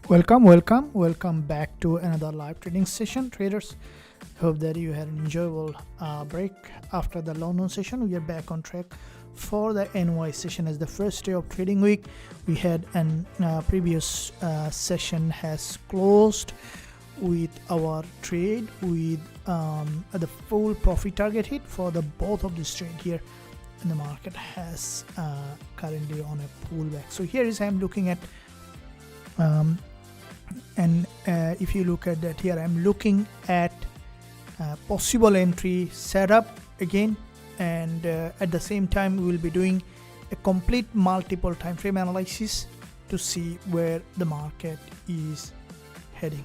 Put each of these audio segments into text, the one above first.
Welcome back to another live trading session, traders. Hope that you had an enjoyable break after the London session. We are back on track for the NY session as the first day of trading week. We had an previous session has closed with our trade with the full profit target hit for the both of this trade here, and the market has currently on a pullback. So here is I'm looking at if you look at that here, I'm looking at possible entry setup again, and at the same time we will be doing a complete multiple time frame analysis to see where the market is heading.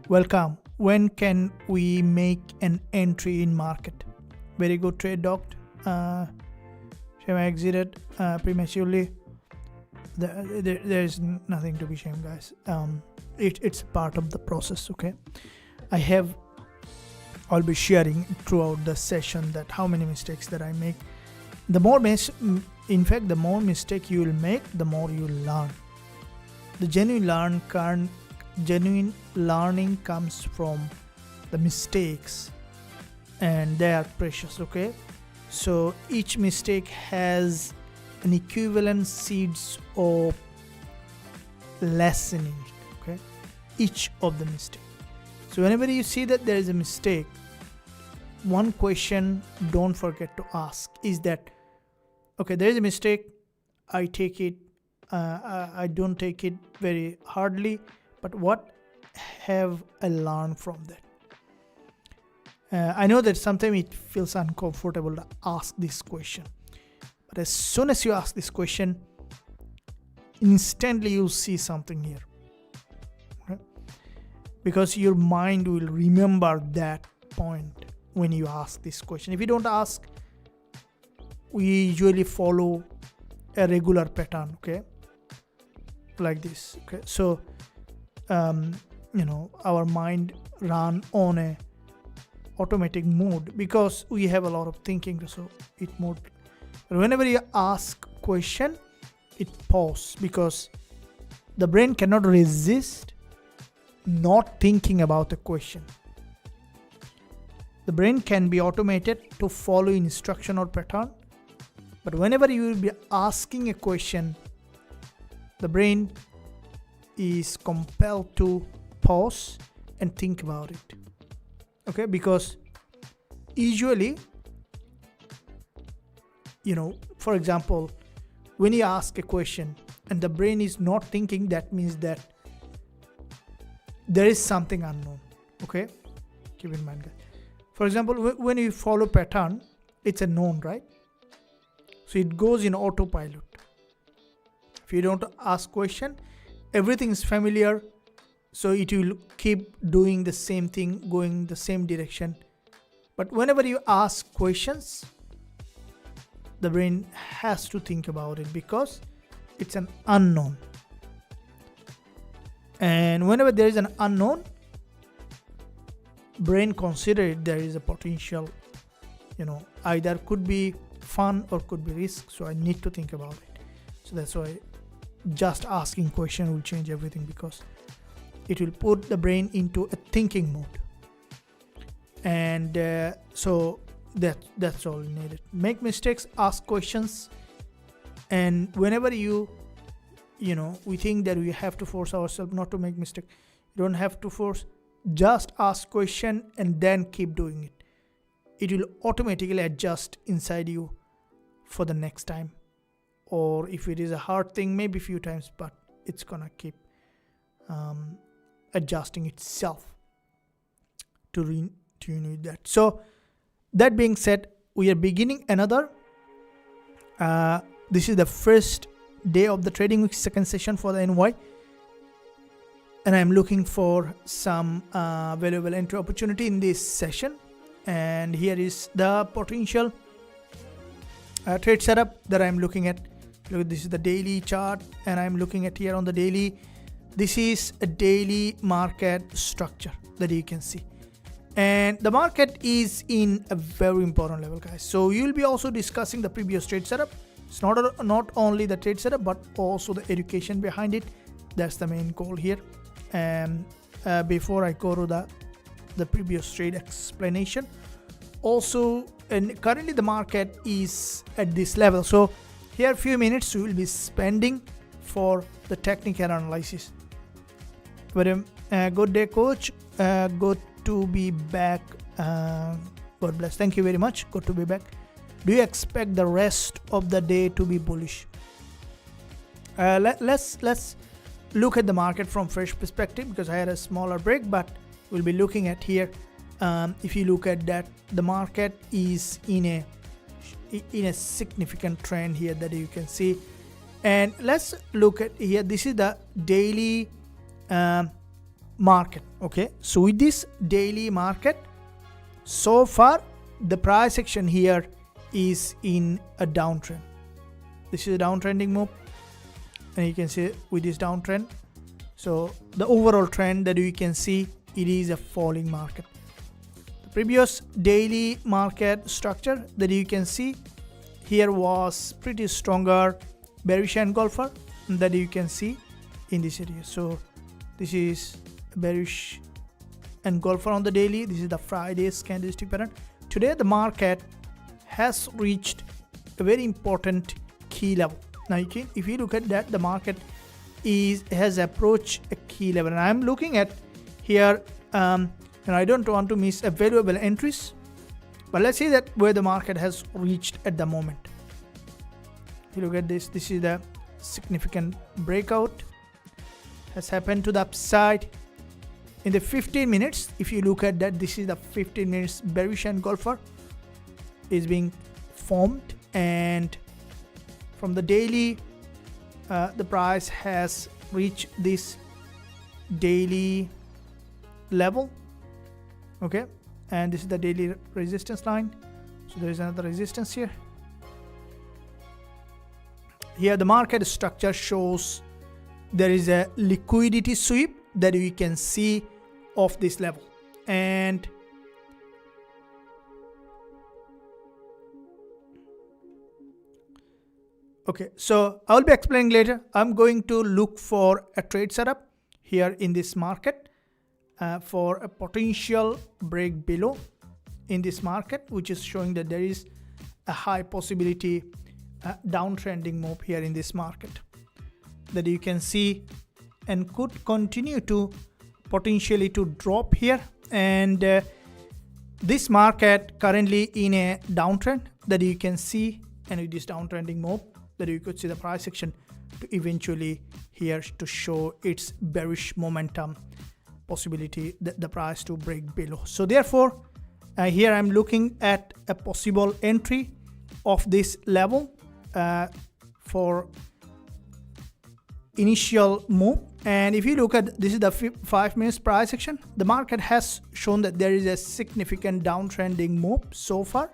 Welcome. When can we make an entry in market? Very good trade, docked. Shema exited prematurely. There is nothing to be shamed, guys. It's part of the process. Okay, I'll be sharing throughout the session that how many mistakes that I make. The more the more mistake you will make, the more you learn. The genuine learning comes from the mistakes, and they are precious. Okay, so each mistake has an equivalent seeds of lesson in it. Okay, each of the mistake. So whenever you see that there is a mistake, one question don't forget to ask is that, okay, there is a mistake, I take it, I don't take it very hardly, but what have I learned from that? I know that sometimes it feels uncomfortable to ask this question, but as soon as you ask this question, instantly you'll see something here. Okay? Because your mind will remember that point when you ask this question. If you don't ask, we usually follow a regular pattern, okay, like this. Okay, so our mind run on a automatic mode because we have a lot of thinking, so it mode. But whenever you ask question, it pause because the brain cannot resist not thinking about the question. The brain can be automated to follow instruction or pattern, but whenever you will be asking a question, the brain is compelled to pause and think about it. Okay, because usually, for example, when you ask a question and the brain is not thinking, that means that there is something unknown. Okay, keep in mind, guys. For example, when you follow pattern, it's a known, right? So it goes in autopilot. If you don't ask question, everything is familiar, so it will keep doing the same thing, going the same direction. But whenever you ask questions, the brain has to think about it because it's an unknown. And whenever there is an unknown, brain consider it there is a potential, either could be fun or could be risk. So I need to think about it. So that's why just asking question will change everything, because it will put the brain into a thinking mode. And so that's all needed. Make mistakes, ask questions, and whenever we think that we have to force ourselves not to make mistake. You don't have to force. Just ask question and then keep doing it. It will automatically adjust inside you for the next time. Or if it is a hard thing, maybe a few times, but it's gonna keep adjusting itself to retune with that. So that being said, we are beginning another. This is the first day of the trading week, second session for the NY, and I'm looking for some valuable entry opportunity in this session. And here is the potential trade setup that I'm looking at. Look, this is the daily chart, and I'm looking at here on the daily. This is a daily market structure that you can see, and the market is in a very important level, guys. So you'll be also discussing the previous trade setup It's not only the trade setup but also the education behind it. That's the main goal here. And before I go to the previous trade explanation, also, and currently the market is at this level, so here a few minutes we will be spending for the technical analysis. But good day, coach. Good to be back. God bless. Thank you very much. Good to be back. Do you expect the rest of the day to be bullish? Let's look at the market from fresh perspective, because I had a smaller break, but we'll be looking at here. If you look at that, the market is in a significant trend here that you can see. And let's look at here. This is the daily market. Okay, so with this daily market, so far the price action here is in a downtrend. This is a downtrending move, and you can see with this downtrend, so the overall trend that you can see, it is a falling market. The previous daily market structure that you can see here was pretty stronger bearish engulfer that you can see in this area. So this is bearish engulfer on the daily. This is the Friday's candlestick pattern. Today the market has reached a very important key level. Now if you look at that, the market has approached a key level, and I'm looking at here, and I don't want to miss a valuable entries, but let's see that where the market has reached at the moment. If you look at this, this is the significant breakout has happened to the upside in the 15 minutes. If you look at that, this is the 15 minutes bearish engulfer is being formed, and from the daily the price has reached this daily level. Okay, and this is the daily resistance line. So there is another resistance here. Here the market structure shows there is a liquidity sweep that you can see of this level, and okay, so I'll be explaining later. I'm going to look for a trade setup here in this market for a potential break below in this market, which is showing that there is a high possibility downtrending move here in this market that you can see, and could continue to potentially to drop here. And this market currently in a downtrend that you can see, and with this downtrending move that you could see the price action to eventually here to show its bearish momentum possibility that the price to break below. So therefore here I'm looking at a possible entry of this level for initial move. And if you look at this is the 5 minutes price action, the market has shown that there is a significant downtrending move so far.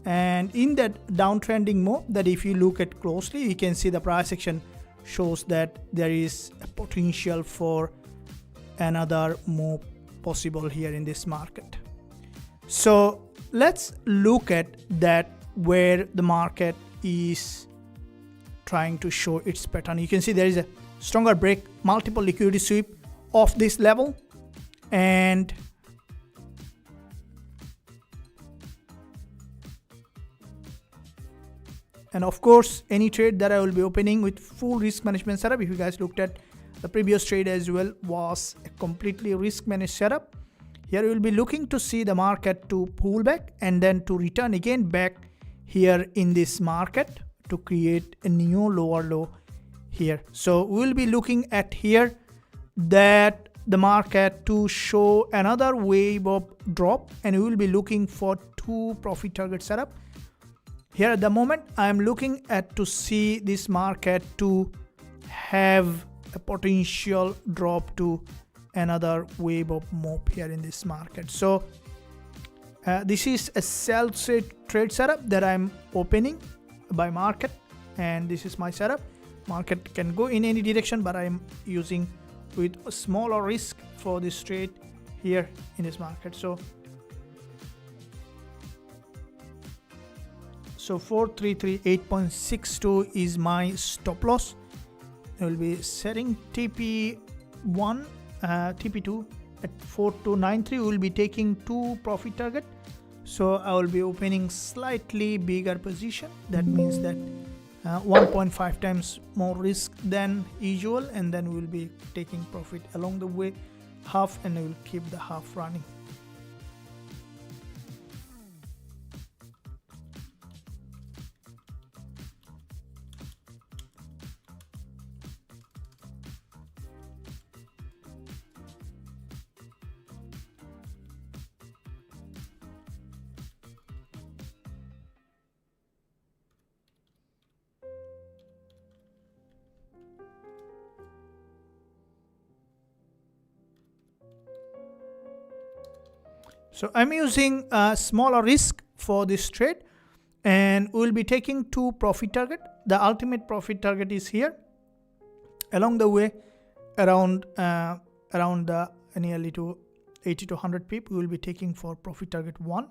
And in that downtrending move, that if you look at closely, you can see the price action shows that there is a potential for another move possible here in this market. So let's look at that where the market is trying to show its pattern. You can see there is a stronger break, multiple liquidity sweep of this level, and of course any trade that I will be opening with full risk management setup. If you guys looked at the previous trade as well, was a completely risk managed setup. Here we will be looking to see the market to pull back and then to return again back here in this market to create a new lower low here. So we'll be looking at here that the market to show another wave of drop, and we will be looking for 2 profit target setup. Here at the moment I'm looking at to see this market to have a potential drop to another wave of move here in this market. So this is a sell trade setup that I'm opening by market, and this is my setup. Market can go in any direction, but I'm using with a smaller risk for this trade here in this market. So So 4338.62 is my stop loss. I will be setting TP1, TP2 at 4293. We will be taking 2 profit target. So I will be opening slightly bigger position. That means that 1.5 times more risk than usual, and then we will be taking profit along the way, half, and I will keep the half running. So I'm using a smaller risk for this trade, and we'll be taking 2 profit target. The ultimate profit target is here. Along the way, around the nearly to 80 to 100 pip, we will be taking for profit target 1.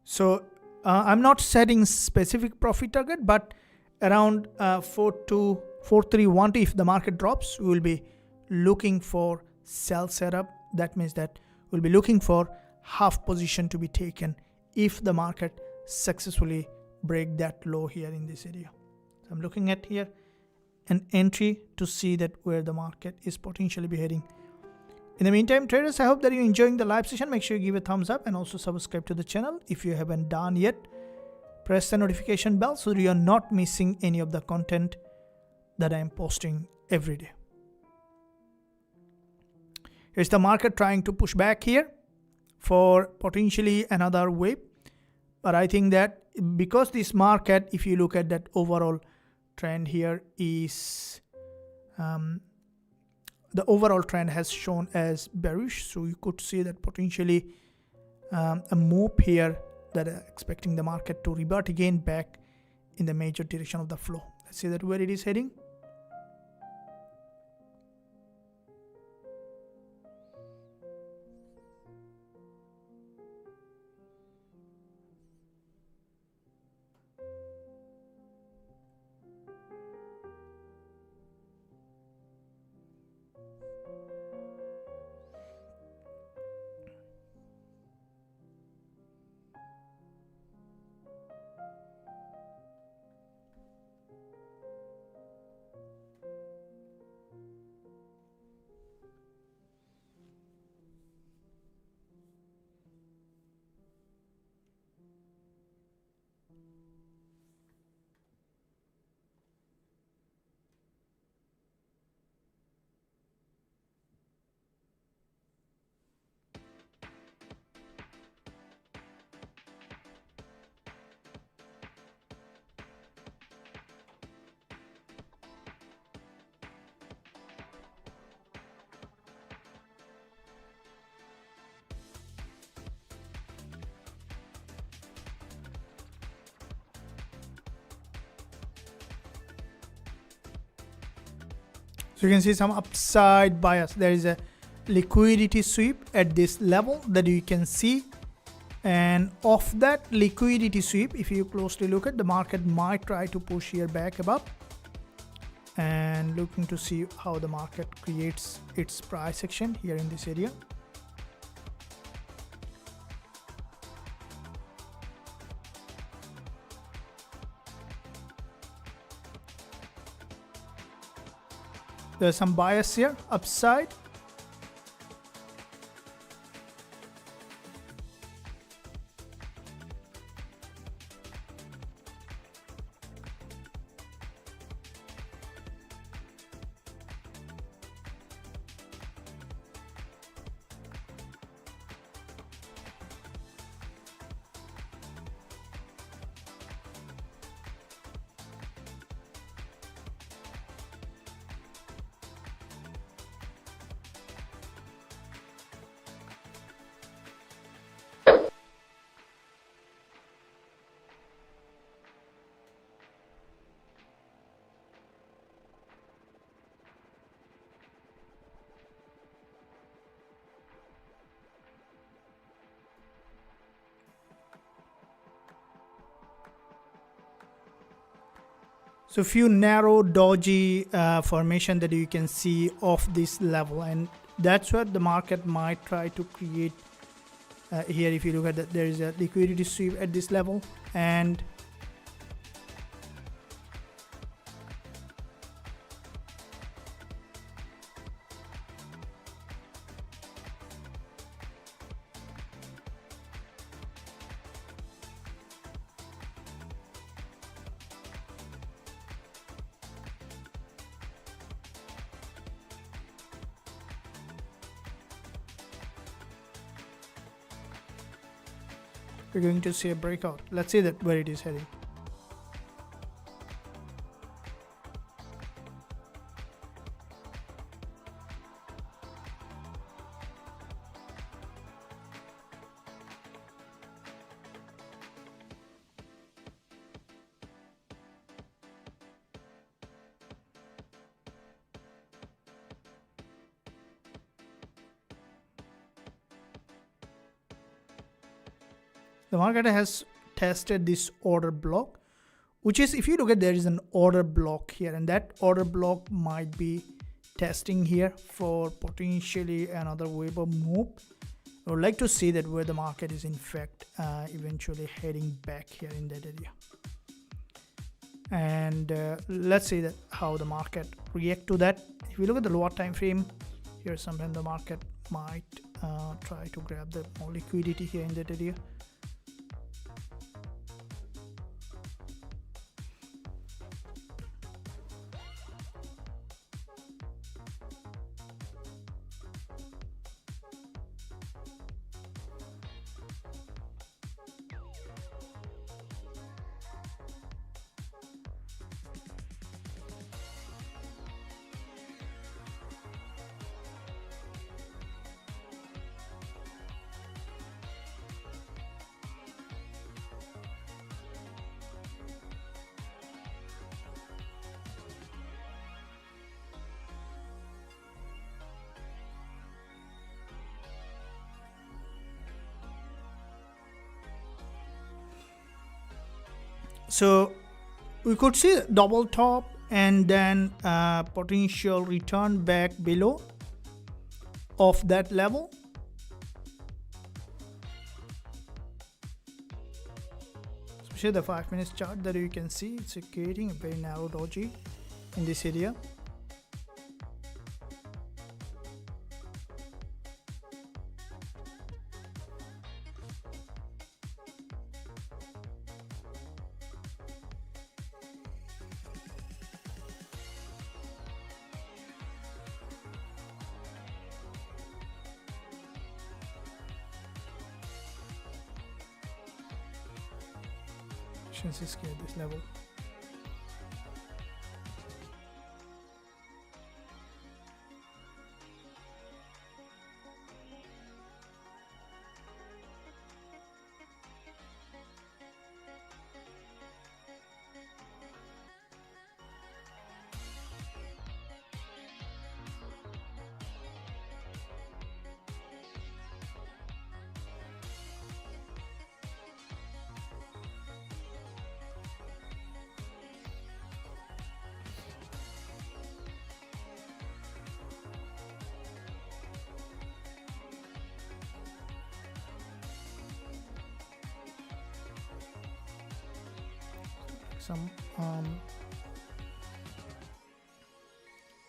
So I'm not setting specific profit target, but around 431. If the market drops, we will be looking for sell setup. That means that we'll be looking for half position to be taken if the market successfully break that low here in this area. So I'm looking at here an entry to see that where the market is potentially be heading. In the meantime, traders, I hope that you're enjoying the live session. Make sure you give a thumbs up and also subscribe to the channel if you haven't done yet. Press the notification bell so you're not missing any of the content that I'm posting every day. Here's the market trying to push back here for potentially another wave. But I think that because this market, if you look at that overall trend here, is the overall trend has shown as bearish. So you could see that potentially a move here that are expecting the market to revert again back in the major direction of the flow. Let's see that where it is heading. So you can see some upside bias. There is a liquidity sweep at this level that you can see. And off that liquidity sweep, if you closely look at, the market might try to push here back above. And looking to see how the market creates its price action here in this area. There's some bias here, upside. So few narrow dodgy formation that you can see of this level, and that's what the market might try to create here. If you look at that, there is a liquidity sweep at this level, and we're going to see a breakout. Let's see that where it is heading. The market has tested this order block, which is, if you look at, there is an order block here, and that order block might be testing here for potentially another wave of move. I would like to see that where the market is in fact eventually heading back here in that area. And let's see that how the market react to that. If you look at the lower time frame, here sometimes the market might try to grab the more liquidity here in that area. So we could see double top and then potential return back below of that level. Especially the 5 minutes chart that you can see, it's creating a very narrow doji in this area. Scale this level.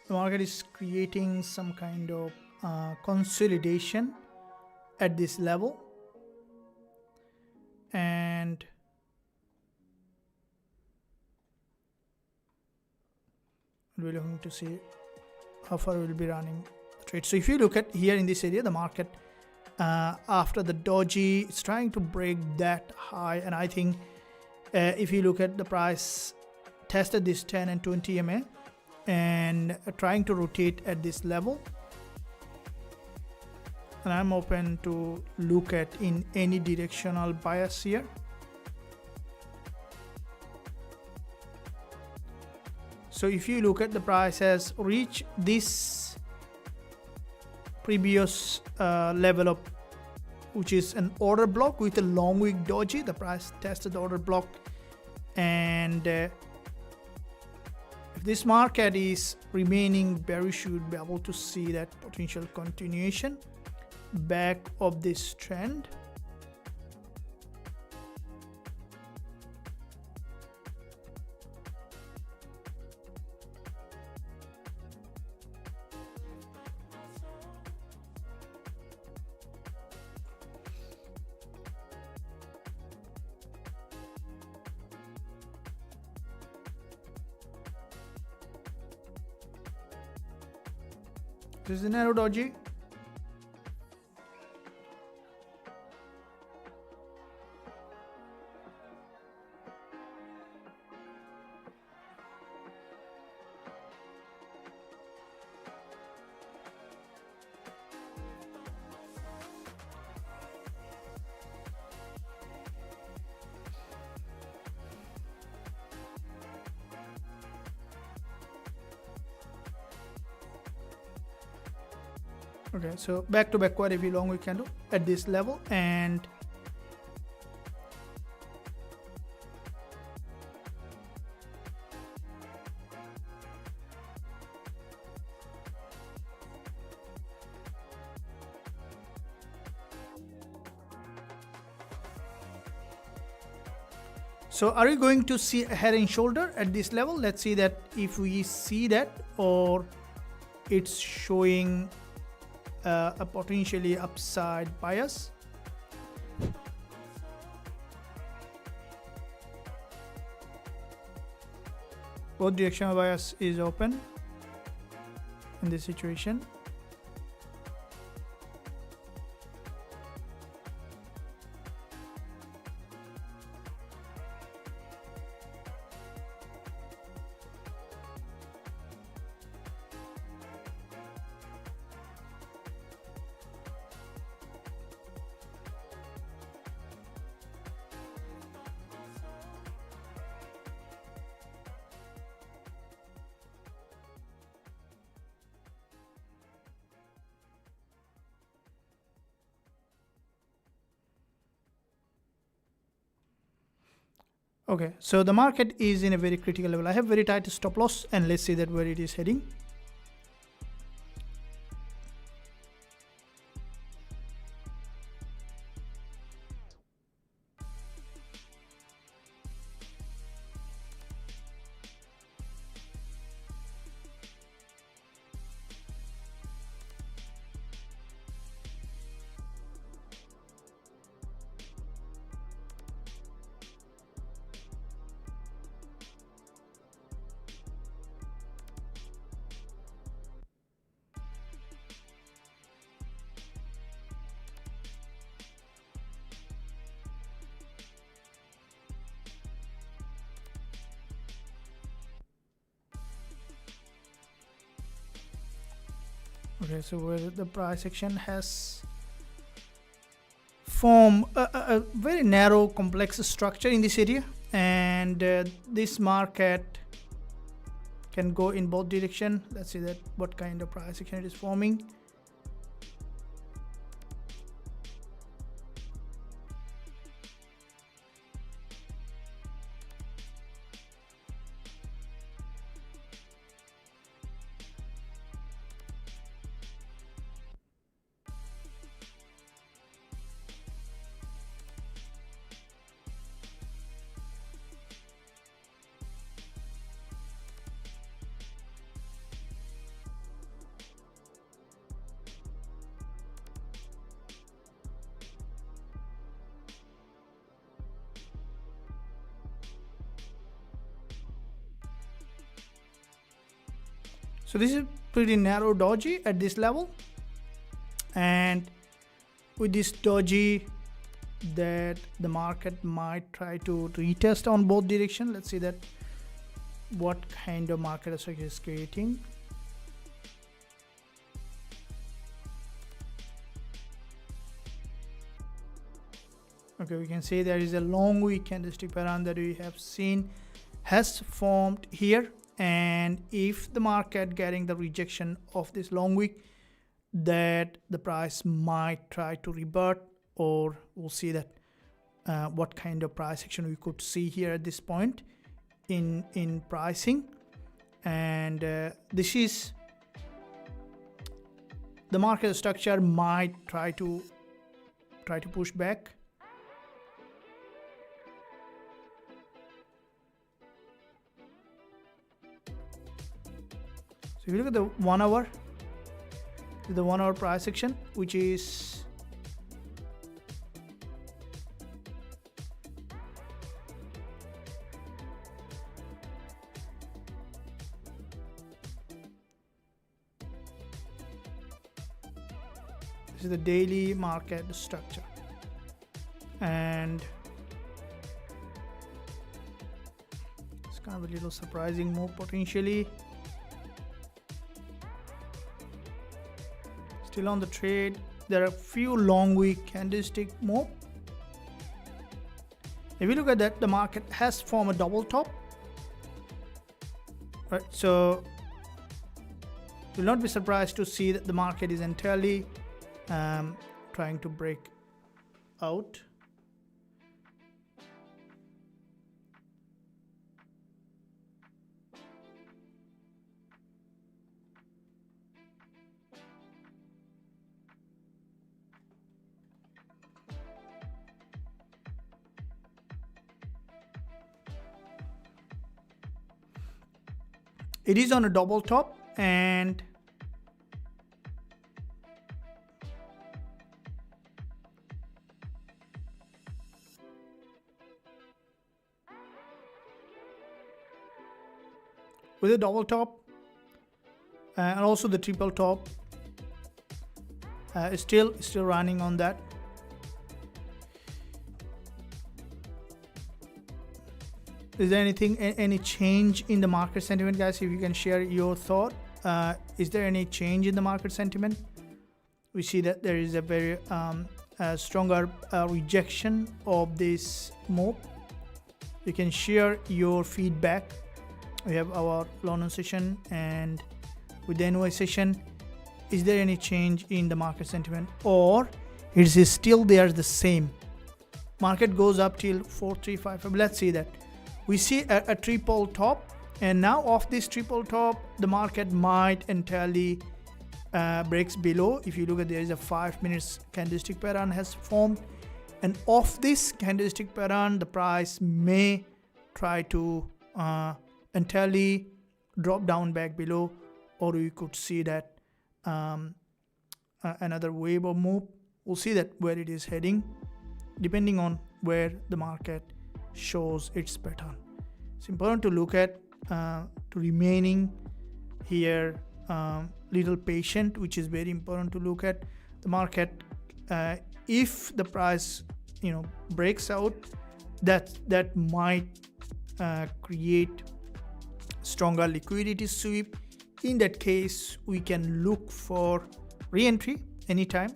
The market is creating some kind of consolidation at this level, and we're looking to see how far we'll be running the trade. So if you look at here in this area, the market after the doji is trying to break that high, and I think if you look at the price tested this 10 and 20 MA and trying to rotate at this level, and I'm open to look at in any directional bias here. So if you look at, the price has reached this previous level of, which is an order block with a long wick doji. The price tested the order block and If this market is remaining bearish, you would be able to see that potential continuation back of this trend. This is a narrow doji. Okay, so back to backward if you long week candle at this level, and so are we going to see a head and shoulder at this level? Let's see that if we see that, or it's showing a potentially upside bias. Both directional bias is open in this situation. Okay, so the market is in a very critical level. I have very tight stop loss, and let's see that where it is heading. Okay, so where the price action has formed a very narrow complex structure in this area, and this market can go in both direction. Let's see that what kind of price action it is forming. So this is pretty narrow doji at this level, and with this doji that the market might try to retest on both direction. Let's see that what kind of market structure is creating. Okay, we can see there is a long wick candlestick pattern that we have seen has formed here, and if the market getting the rejection of this long wick, that the price might try to revert, or we'll see that what kind of price action we could see here at this point in pricing. and this is the market structure might try to push back. So if you look at the 1 hour, the 1 hour price action, which is this is the daily market structure, and it's kind of a little surprising move potentially. Still on the trade. There are a few long week candlestick move. If you look at that, the market has formed a double top, right? So you'll not be surprised to see that the market is entirely trying to break out. It is on a double top, and with a double top and also the triple top is still running on that. Is there any change in the market sentiment, guys? If you can share your thought. Is there any change in the market sentiment? We see that there is a very stronger rejection of this move. You can share your feedback. We have our London session, and with the NY session, is there any change in the market sentiment, or it is still there the same? Market goes up till 4355. Let's see that. We see a triple top, and now off this triple top, the market might entirely breaks below. If you look at, there is a 5 minutes candlestick pattern has formed, and off this candlestick pattern, the price may try to entirely drop down back below, or we could see that another wave of move. We'll see that where it is heading, depending on where the market shows its pattern. It's important to look at to remaining here little patient, which is very important to look at the market. If the price breaks out, that might create stronger liquidity sweep. In that case, we can look for re-entry anytime.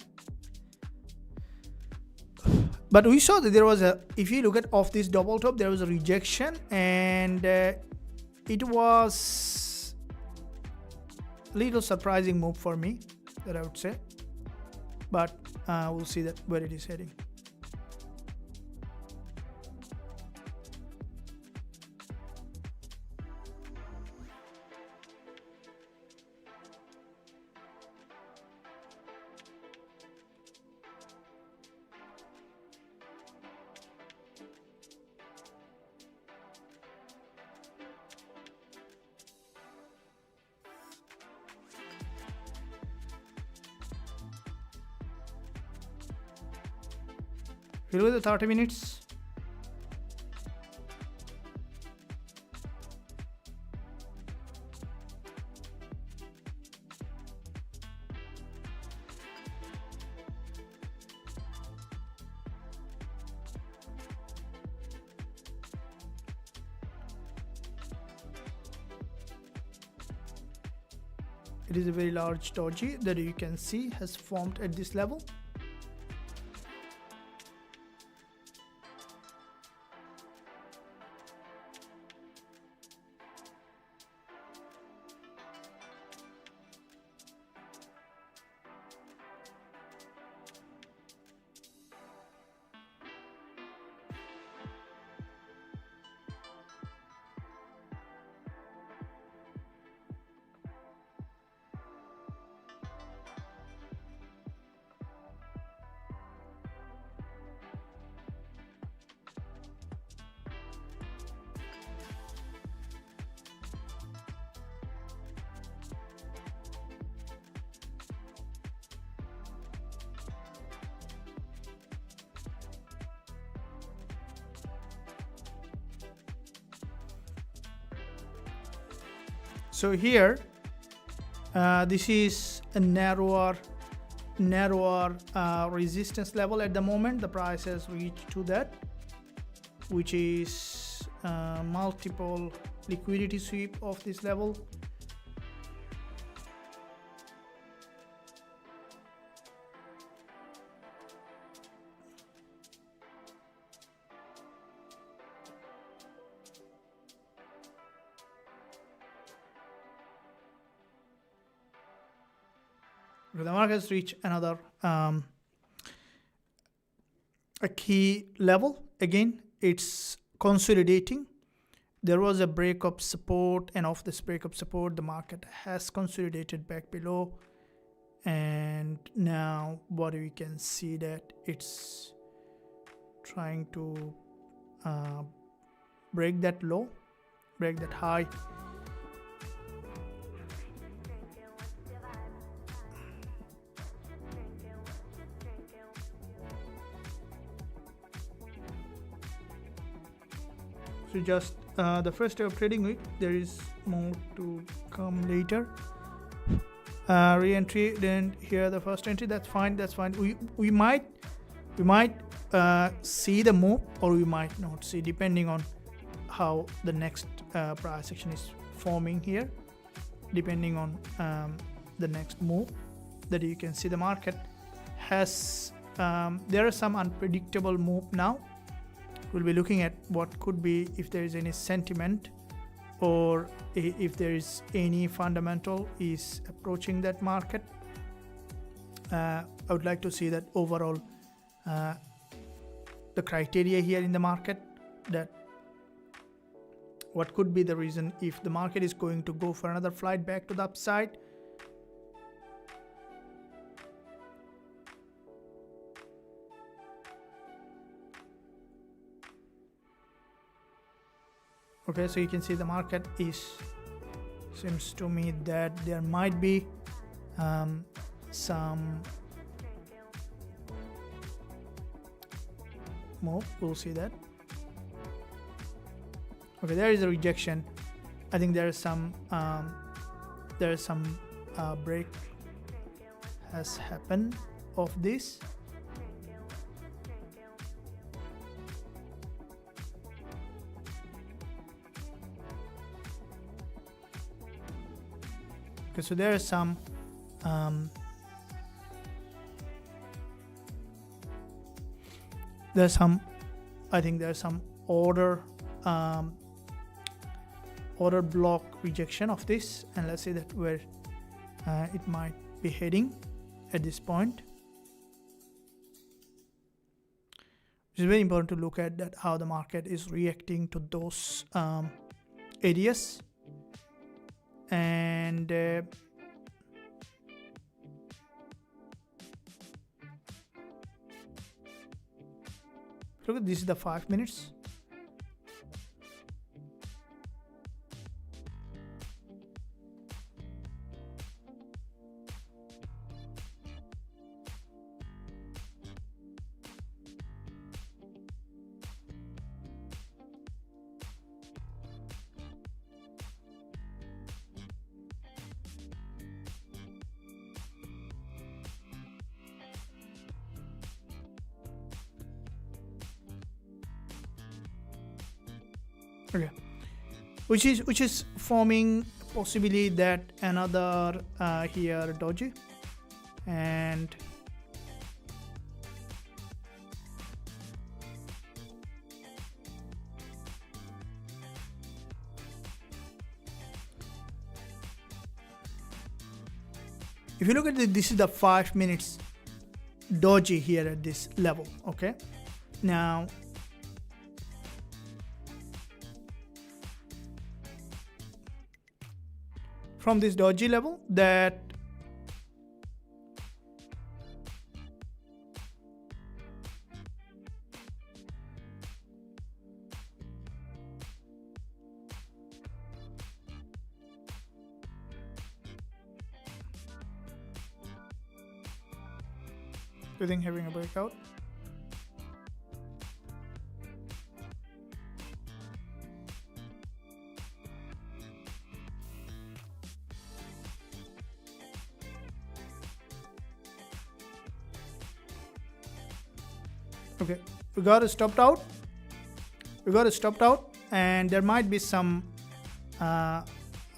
But we saw that there was if you look at off this double top, there was a rejection, and it was a little surprising move for me, that I would say. But we'll see that where it is heading. Below the 30 minutes. It is a very large doji that you can see has formed at this level. So here this is a narrower resistance level. At the moment the price has reached to that, which is multiple liquidity sweep of this level. The market has reached another a key level. Again, it's consolidating. There was a breakup support, and off this breakup support the market has consolidated back below, and now what we can see that it's trying to break that low, break that high. So just the first day of trading week, there is more to come later. Re-entry, then here the first entry. That's fine. We might see the move, or we might not see, depending on how the next price action is forming here, depending on the next move. That you can see the market has there are some unpredictable move now. We'll be looking at what could be, if there is any sentiment, or if there is any fundamental is approaching that market. I would like to see that overall the criteria here in the market, that what could be the reason if the market is going to go for another flight back to the upside. Okay, so you can see the market seems to me that there might be some move. We'll see that. Okay, there is a rejection. I think there is some break has happened of this. Okay, so there is some I think there's some order block rejection of this, and let's see that where it might be heading at this point. It's very important to look at that, how the market is reacting to those areas. And look at this is the 5 minutes. Okay, which is forming possibly that another here doji, and if you look at this is the 5 minutes doji here at this level. Okay, now from this doji level, that you think having a breakout. Okay, we got it stopped out. And there might be some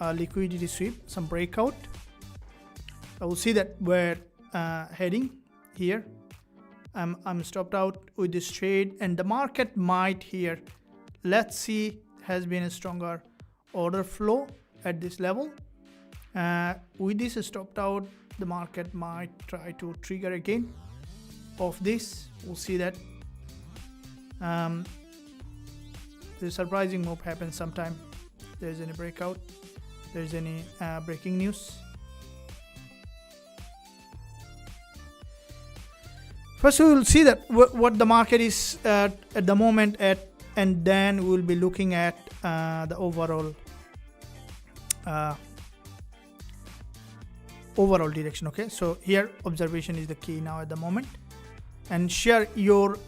liquidity sweep, some breakout. I will see that we're heading here. I'm stopped out with this trade, and the market might here, let's see, has been a stronger order flow at this level. With this stopped out, the market might try to trigger again of this. We'll see that. The surprising move happens sometime. There's any breakout, there's any breaking news. First, we will see that what the market is at the moment at, and then we'll be looking at the overall direction. Okay, so here observation is the key now at the moment, and share your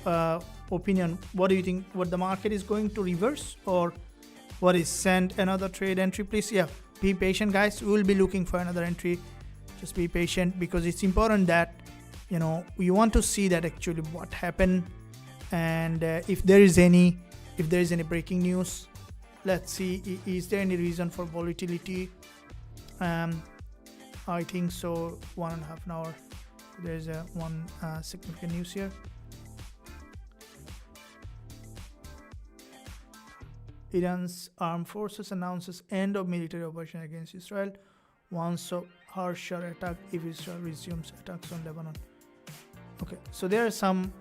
opinion. What do you think? What the market is going to reverse, or what is send another trade entry, please? Yeah, be patient, guys. We will be looking for another entry. Just be patient, because it's important that we want to see that actually what happened, and if there is any breaking news. Let's see, is there any reason for volatility? I think so. 1.5 hour, there's one significant news here. Iran's armed forces announces end of military operation against Israel, once of harsher attack if Israel resumes attacks on Lebanon. Okay, so there are some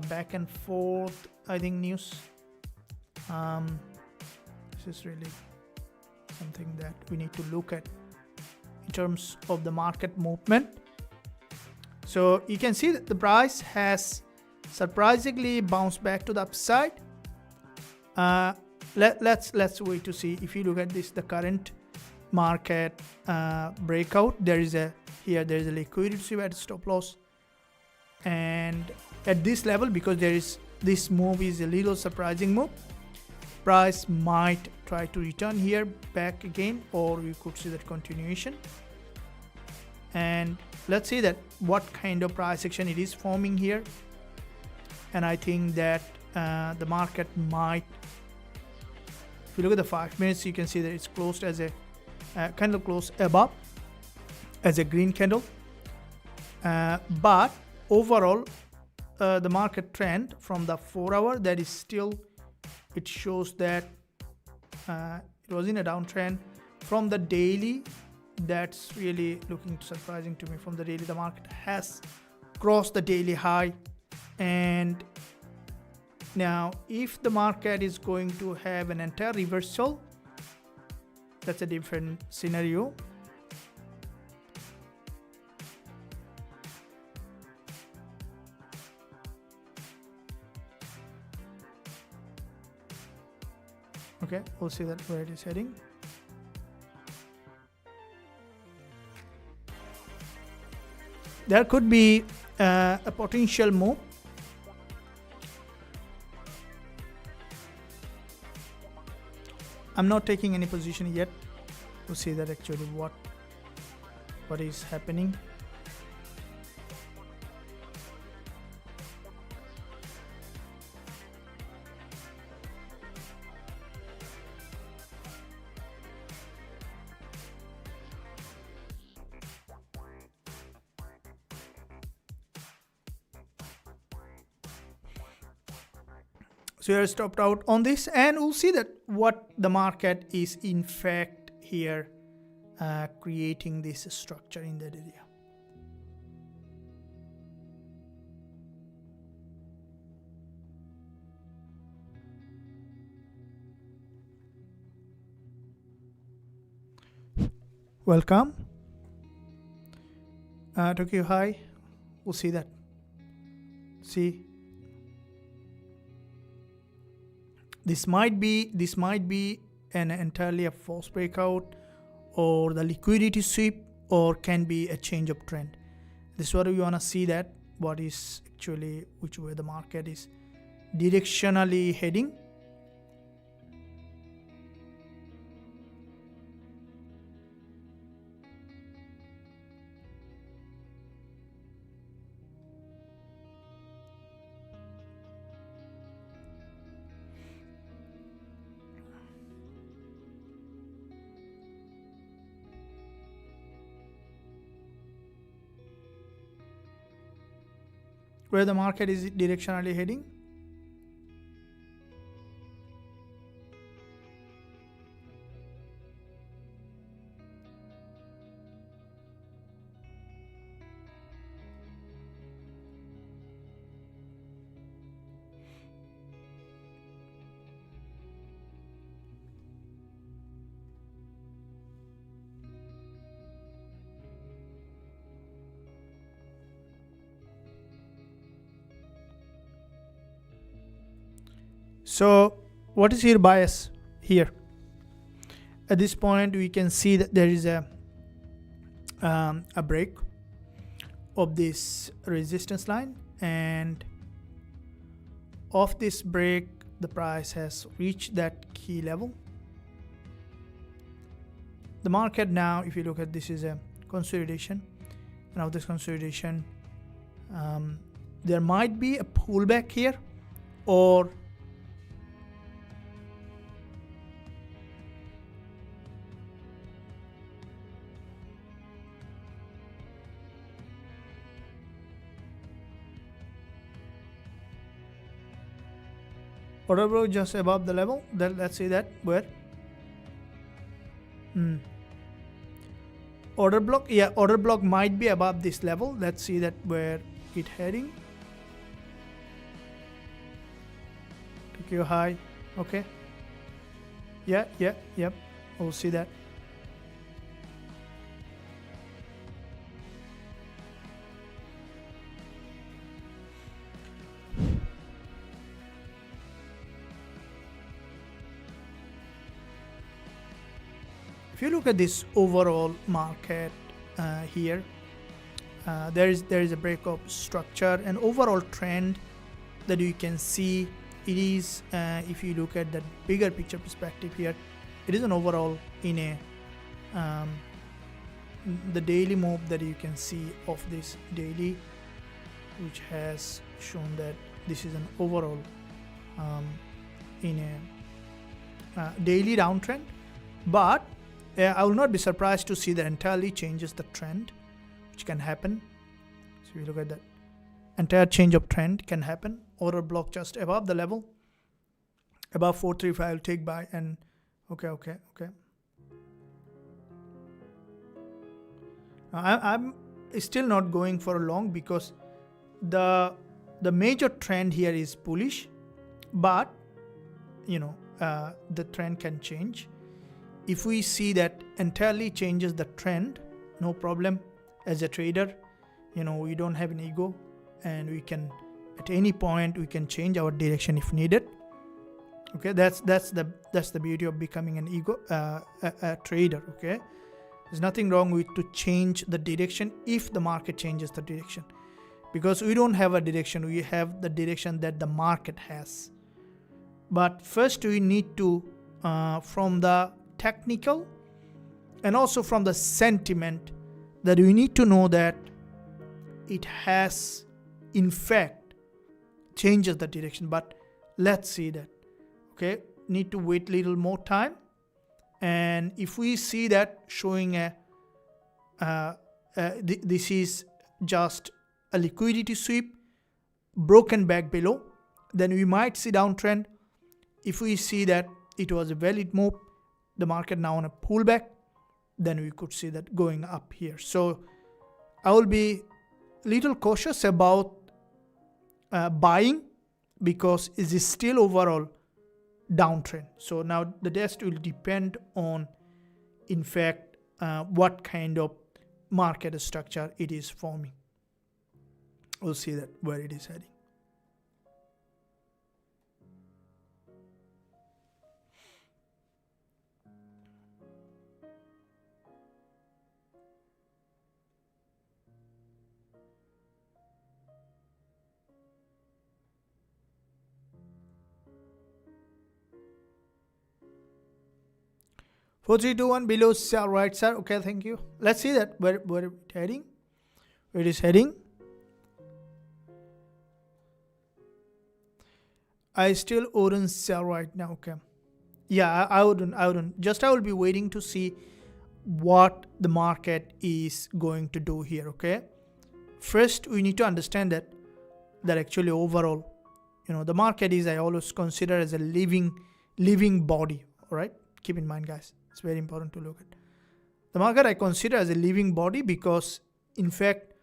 back and forth, I think, news. This is really something that we need to look at in terms of the market movement. So you can see that the price has surprisingly bounced back to the upside. Let's wait to see. If you look at this, the current market breakout, there is a liquidity at stop loss, and at this level, because this move is a little surprising move, price might try to return here back again, or we could see that continuation. And let's see that what kind of price action it is forming here. And I think that the market might, if you look at the 5 minutes, you can see that it's closed as a candle close above as a green candle, but overall the market trend from the 4 hour, that is still, it shows that it was in a downtrend. From the daily, that's really looking surprising to me. From the daily, the market has crossed the daily high, and now if the market is going to have an entire reversal, that's a different scenario. Okay, we'll see that where it is heading. There could be a potential move. I'm not taking any position yet to see that actually what is happening. So we are stopped out on this, and we'll see that what the market is in fact here creating this structure in that area. Welcome. Tokyo high. We'll see that. See. This might be an entirely a false breakout, or the liquidity sweep, or can be a change of trend. This is what we want to see, that what is actually which way the market is directionally heading. where the market is directionally heading. So what is your bias here? At this point, we can see that there is a break of this resistance line, and of this break, the price has reached that key level. The market now, if you look at this, is a consolidation. Now this consolidation, there might be a pullback here, or order block just above the level. Then let's see that where order block, yeah, order block might be above this level. Let's see that where it heading. Tokyo high. Okay, yep, we'll see that. If you look at this overall market here, there is a break of structure and overall trend that you can see. It is, if you look at the bigger picture perspective here, it is an overall in a the daily move that you can see of this daily, which has shown that this is an overall in a daily downtrend. But I will not be surprised to see that entirely changes the trend, which can happen. So if you look at that, entire change of trend can happen. Order block just above the level, above 435, I'll take buy. And okay. Now I'm still not going for a long, because the major trend here is bullish, but you know, the trend can change. If we see that entirely changes the trend, no problem. As a trader, you know, we don't have an ego, and we can, at any point, we can change our direction if needed. Okay, that's the beauty of becoming an ego a trader. Okay, there's nothing wrong with to change the direction if the market changes the direction, because we don't have a direction, we have the direction that the market has. But first we need to from the technical and also from the sentiment, that we need to know that it has in fact changes the direction. But let's see that. Okay, need to wait a little more time, and if we see that showing a this is just a liquidity sweep broken back below, then we might see downtrend. If we see that it was a valid move, the market now on a pullback, then we could see that going up here. So I will be a little cautious about buying, because it is still overall downtrend. So now the test will depend on, in fact, what kind of market structure it is forming. We'll see that where it is heading. Four, three, two, one below, sir, right, sir. Okay, thank you. Let's see that where it heading. Where it is heading. I still wouldn't sell right now. Okay. Yeah, I wouldn't. Just I will be waiting to see what the market is going to do here. Okay. First, we need to understand that that actually overall, the market is, I always consider as a living body. All right, keep in mind, guys, it's very important to look at the market. I consider as a living body because in fact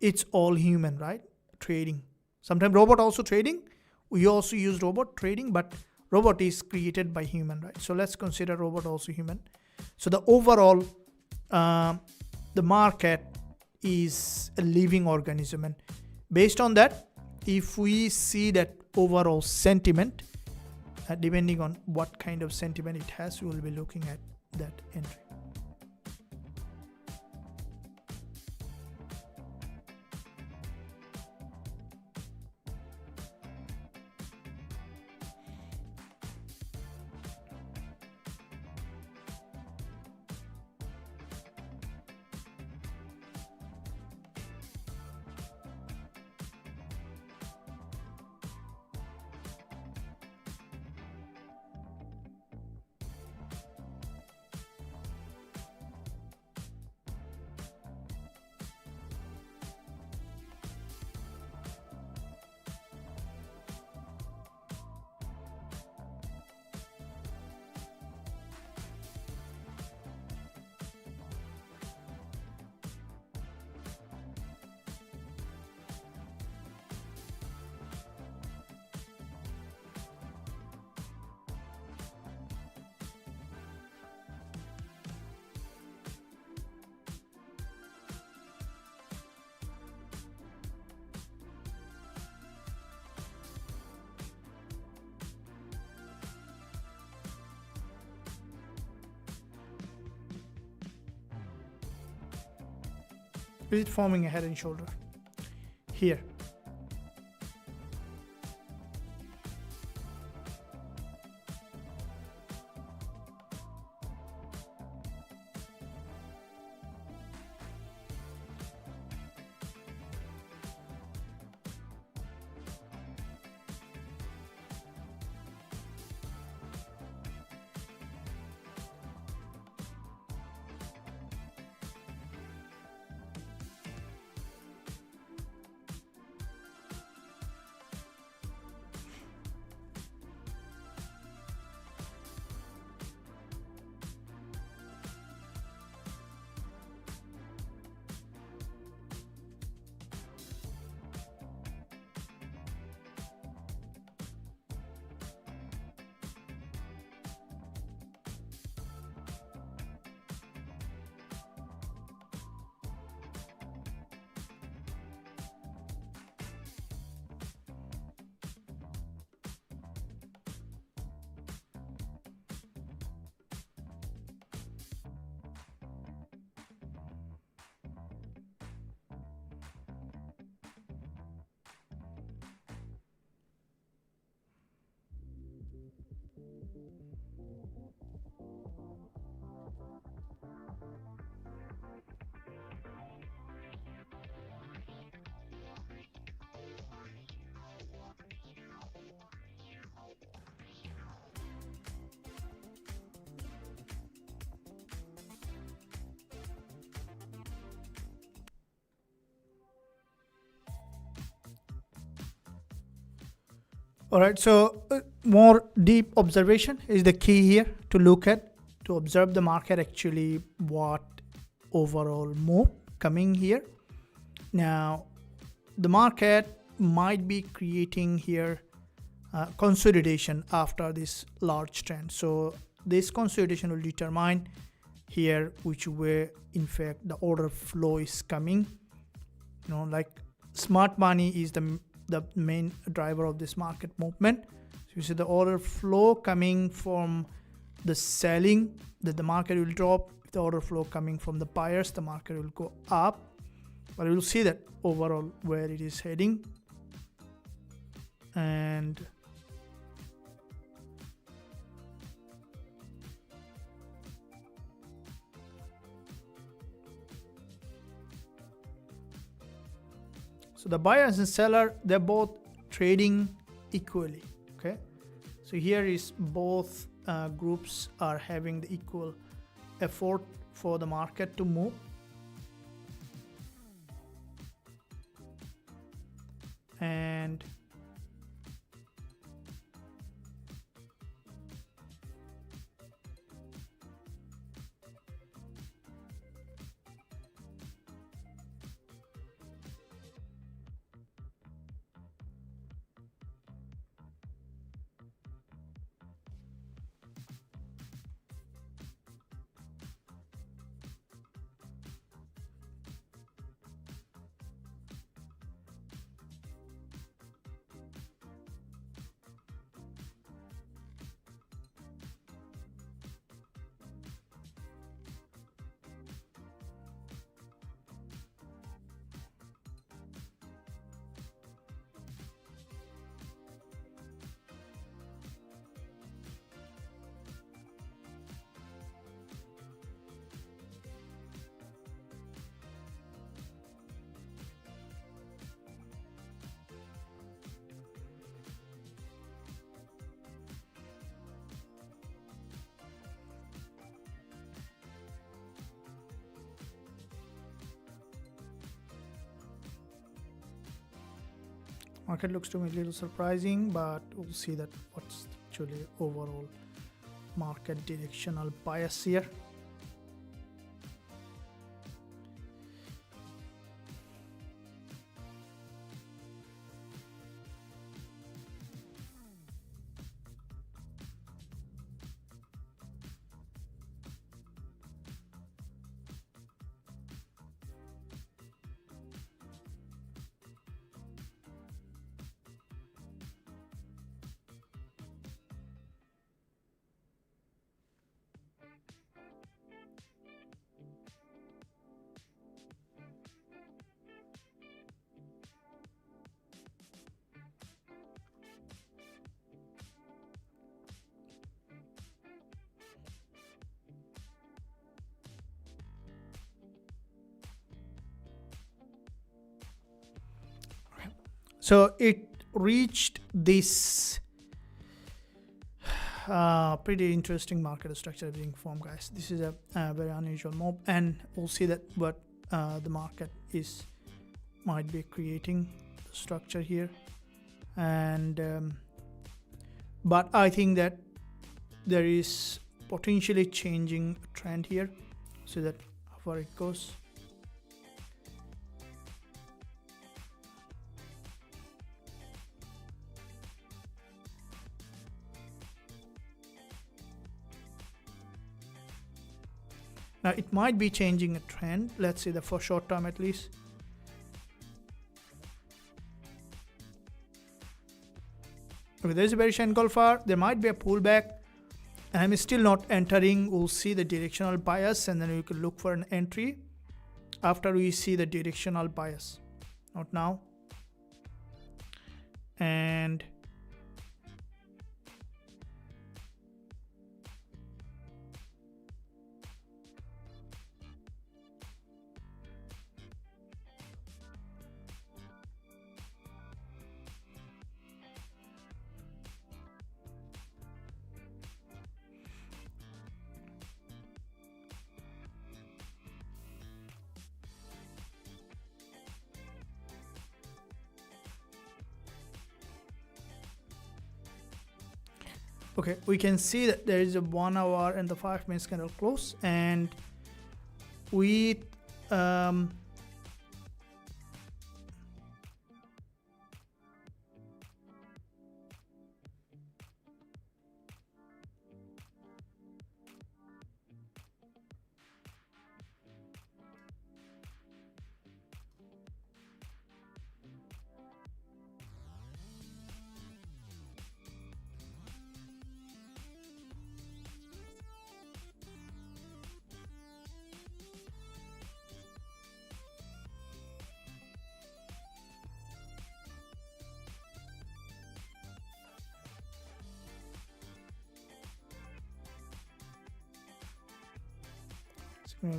it's all human, right? Trading, sometimes robot also trading, we also use robot trading, but robot is created by human, right? So let's consider robot also human. So the overall the market is a living organism, and based on that, if we see that overall sentiment, depending on what kind of sentiment it has, we will be looking at that entry. Is it forming a head and shoulder here? All right, so more deep observation is the key here to look at, to observe the market actually what overall move coming here. Now the market might be creating here consolidation after this large trend. So this consolidation will determine here which way in fact the order flow is coming. Like smart money is the main driver of this market movement. So you see the order flow coming from the selling, that the market will drop. If the order flow coming from the buyers, the market will go up. But we'll see that overall where it is heading. And so the buyers and seller, they're both trading equally. Okay, so here is both groups are having the equal effort for the market to move. And and market looks to me a little surprising, but we'll see that what's actually overall market directional bias here. So it reached this pretty interesting market structure being formed, guys. This is a very unusual move, and we'll see that what the market is might be creating the structure here. And but I think that there is potentially changing trend here, so that how far it goes. Now it might be changing a trend. Let's see that for short term at least. Okay, there's a bearish engulfer. There might be a pullback, and I'm still not entering. We'll see the directional bias, and then we could look for an entry after we see the directional bias. Not now. And okay, we can see that there is a 1 hour and the 5 minutes candle close, and we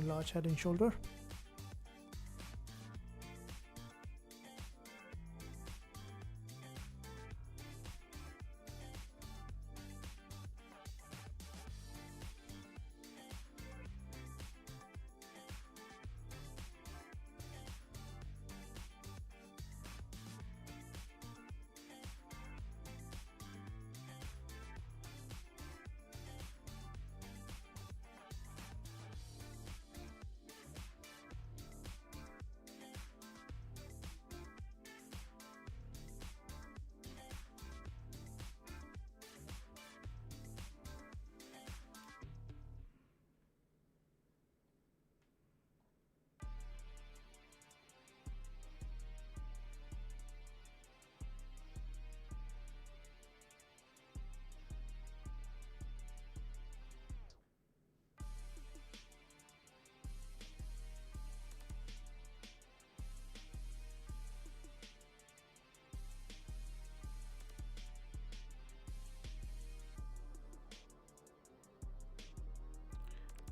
large head and shoulder.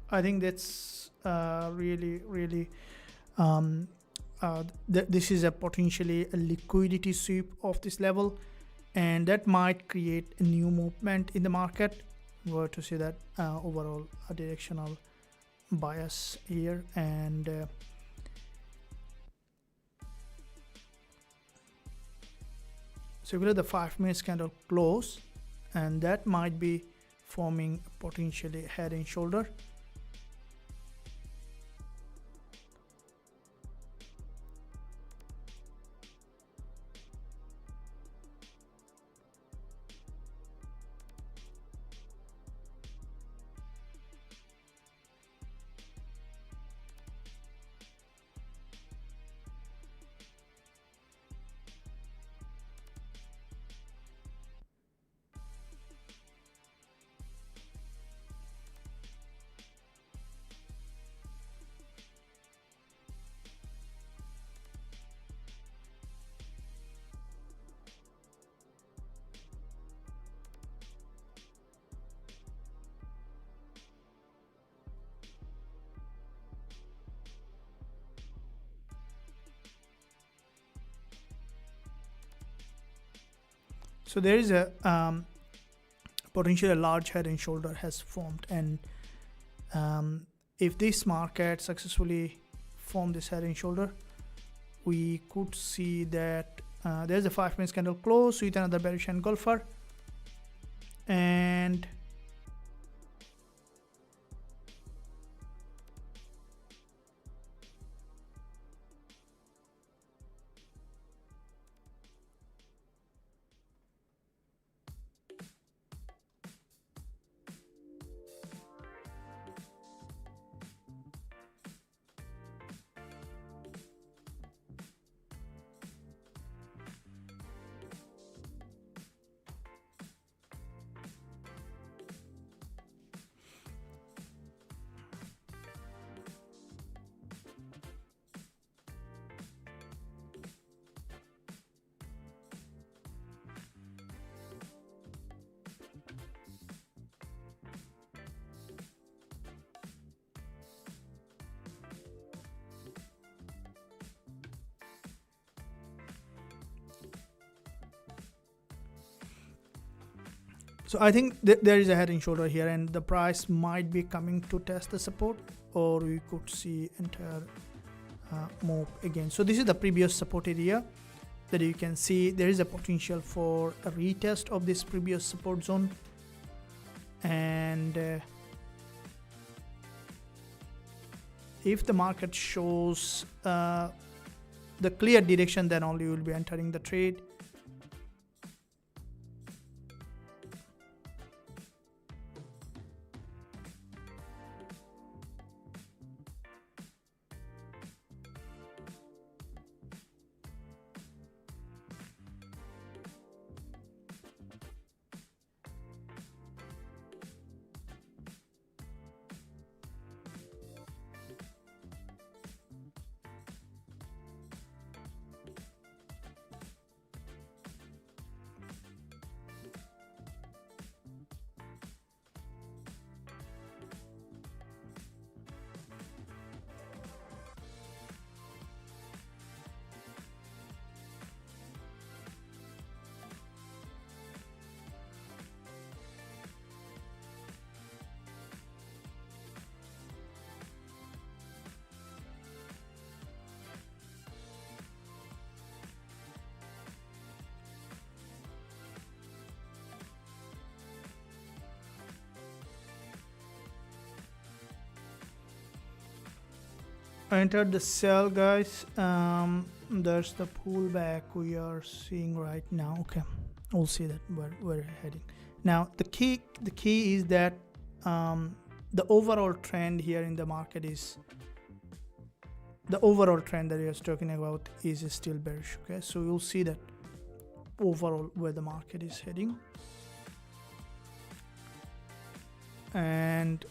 I think that's really this is a potentially a liquidity sweep of this level, and that might create a new movement in the market. Were to see that overall a directional bias here, and so we let the 5 minutes candle close, and that might be forming potentially head and shoulder. So there is a potentially a large head and shoulder has formed, and if this market successfully form this head and shoulder, we could see that there's a 5 minutes candle close with another bearish engulfer, and so I think there is a head and shoulder here, and the price might be coming to test the support, or we could see entire move again. So this is the previous support area that you can see. There is a potential for a retest of this previous support zone, and if the market shows the clear direction, then only you will be entering the trade. I entered the sell, guys. There's the pullback we are seeing right now. Okay, we'll see that where we're heading. Now the key is that the overall trend here in the market is the overall trend that we are talking about is still bearish. Okay, so you'll see that overall where the market is heading, and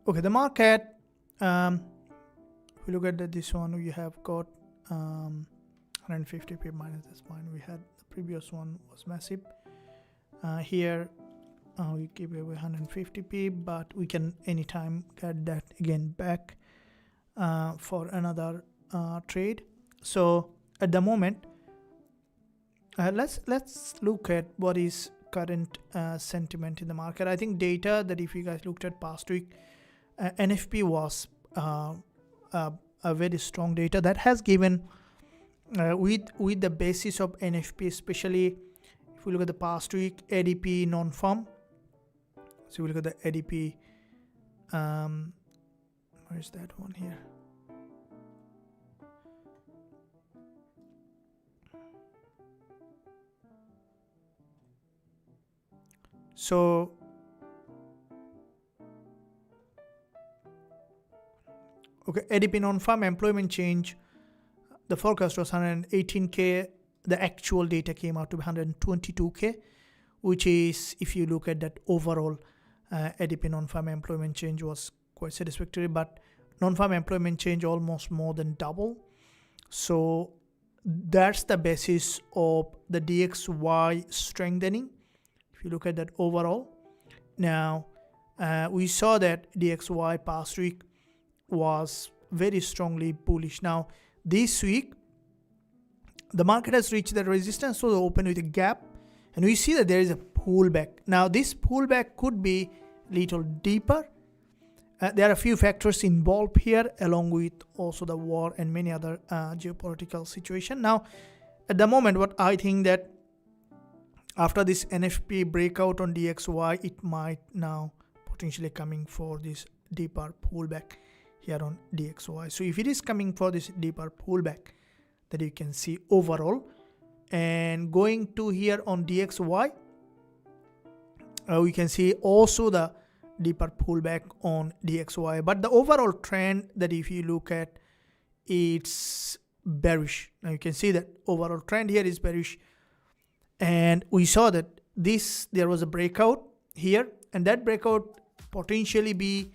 Okay, the market, if we look at this one, we have got 150 pip minus this one. We had the previous one was massive. Here we give away 150 pip, but we can anytime get that again back for another trade. So at the moment, let's look at what is current sentiment in the market. I think data that if you guys looked at past week, NFP was a very strong data that has given with the basis of NFP, especially if we look at the past week ADP non-farm. So we look at the ADP, where is that one here? So okay, ADP non-farm employment change, the forecast was 118k, the actual data came out to be 122k, which is, if you look at that overall ADP non-farm employment change was quite satisfactory, but non-farm employment change almost more than double. So that's the basis of the DXY strengthening. If you look at that overall, now we saw that DXY past week was very strongly bullish. Now this week the market has reached the resistance, so they open with a gap, and we see that there is a pullback. Now this pullback could be little deeper. There are a few factors involved here, along with also the war and many other geopolitical situation. Now at the moment, what I think that after this NFP breakout on DXY, it might now potentially coming for this deeper pullback here on DXY. So if it is coming for this deeper pullback that you can see overall, and going to here on DXY, we can see also the deeper pullback on DXY, but the overall trend that if you look at, it's bearish. Now you can see that overall trend here is bearish, and we saw that there was a breakout here, and that breakout potentially be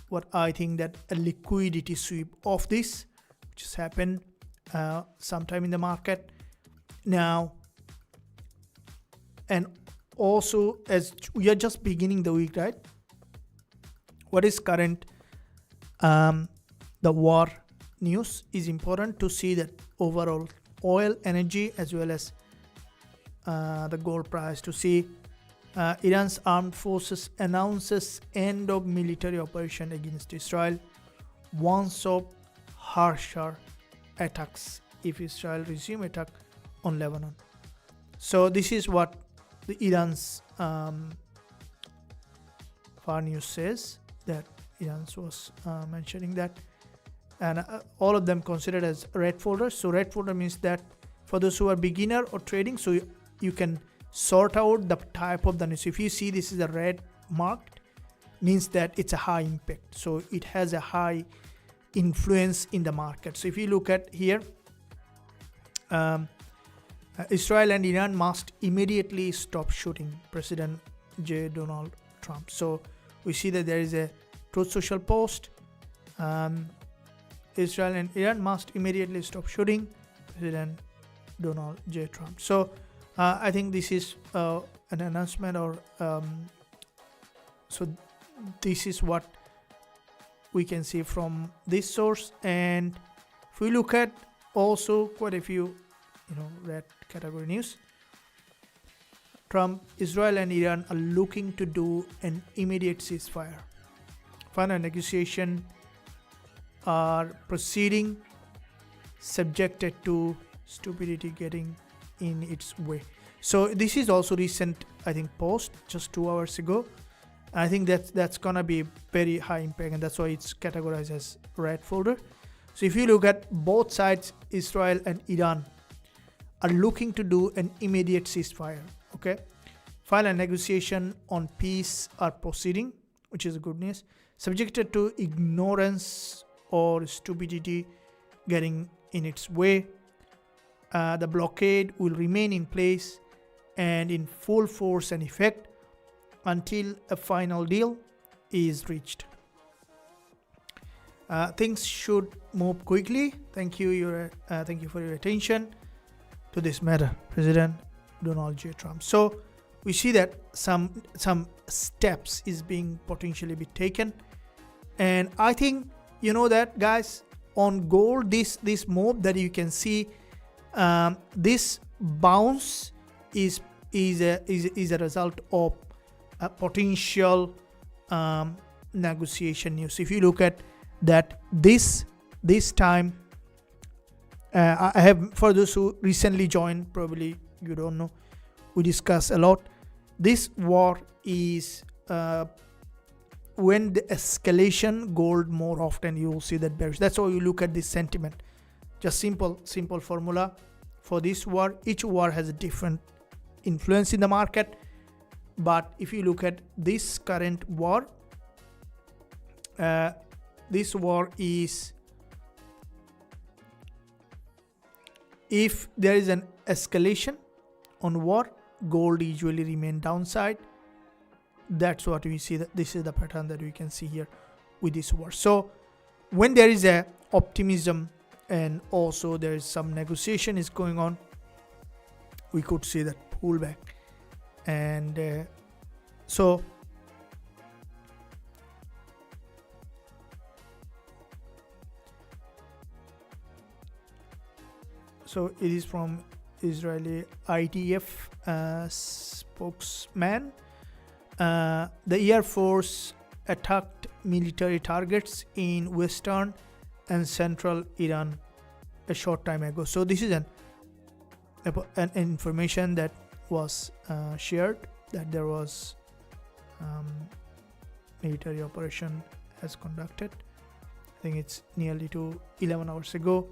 what I think that a liquidity sweep of this, which has happened sometime in the market now. And also, as we are just beginning the week, right? What is current the war news is important to see that overall oil, energy, as well as the gold price, to see Iran's armed forces announces end of military operation against Israel, warns of harsher attacks if Israel resume attack on Lebanon. So this is what the Iran's far news says, that Iran was mentioning that, and all of them considered as red folders. So red folder means that for those who are beginner or trading, so you can sort out the type of the news. If you see this is a red marked, means that it's a high impact, so it has a high influence in the market. So if you look at here, Israel and Iran must immediately stop shooting, President Donald Trump. So we see that there is a Truth Social post, Israel and Iran must immediately stop shooting President Donald J. Trump. So I think this is an announcement, or so this is what we can see from this source. And if we look at also quite a few red category news, Trump, Israel and Iran are looking to do an immediate ceasefire. Final negotiation are proceeding, subjected to stupidity getting in its way. So this is also recent, I think, post just 2 hours ago. I think that's gonna be very high impact, and that's why it's categorized as red folder. So if you look at both sides, Israel and Iran are looking to do an immediate ceasefire. Okay, final negotiation on peace are proceeding, which is good news, subjected to ignorance or stupidity getting in its way. The blockade will remain in place and in full force and effect until a final deal is reached. Things should move quickly. Thank you for your attention to this matter, President Donald J. Trump. So we see that some steps is being potentially be taken, and I think that, guys, on gold, this move that you can see, this bounce is a result of a potential negotiation news. If you look at that, this time, I have, for those who recently joined, probably you don't know, we discuss a lot. This war is when the escalation, gold more often you will see that bearish. That's how you look at this sentiment. Just simple formula for this war. Each war has a different influence in the market, but if you look at this current war, this war is, if there is an escalation on war, gold usually remain downside. That's what we see. That this is the pattern that we can see here with this war. So when there is a optimism and also there is some negotiation is going on, we could see that pullback. And so it is from Israeli IDF spokesman. The Air Force attacked military targets in western and central Iran a short time ago. So this is an information that was shared, that there was military operation has conducted. I think it's nearly to 11 hours ago,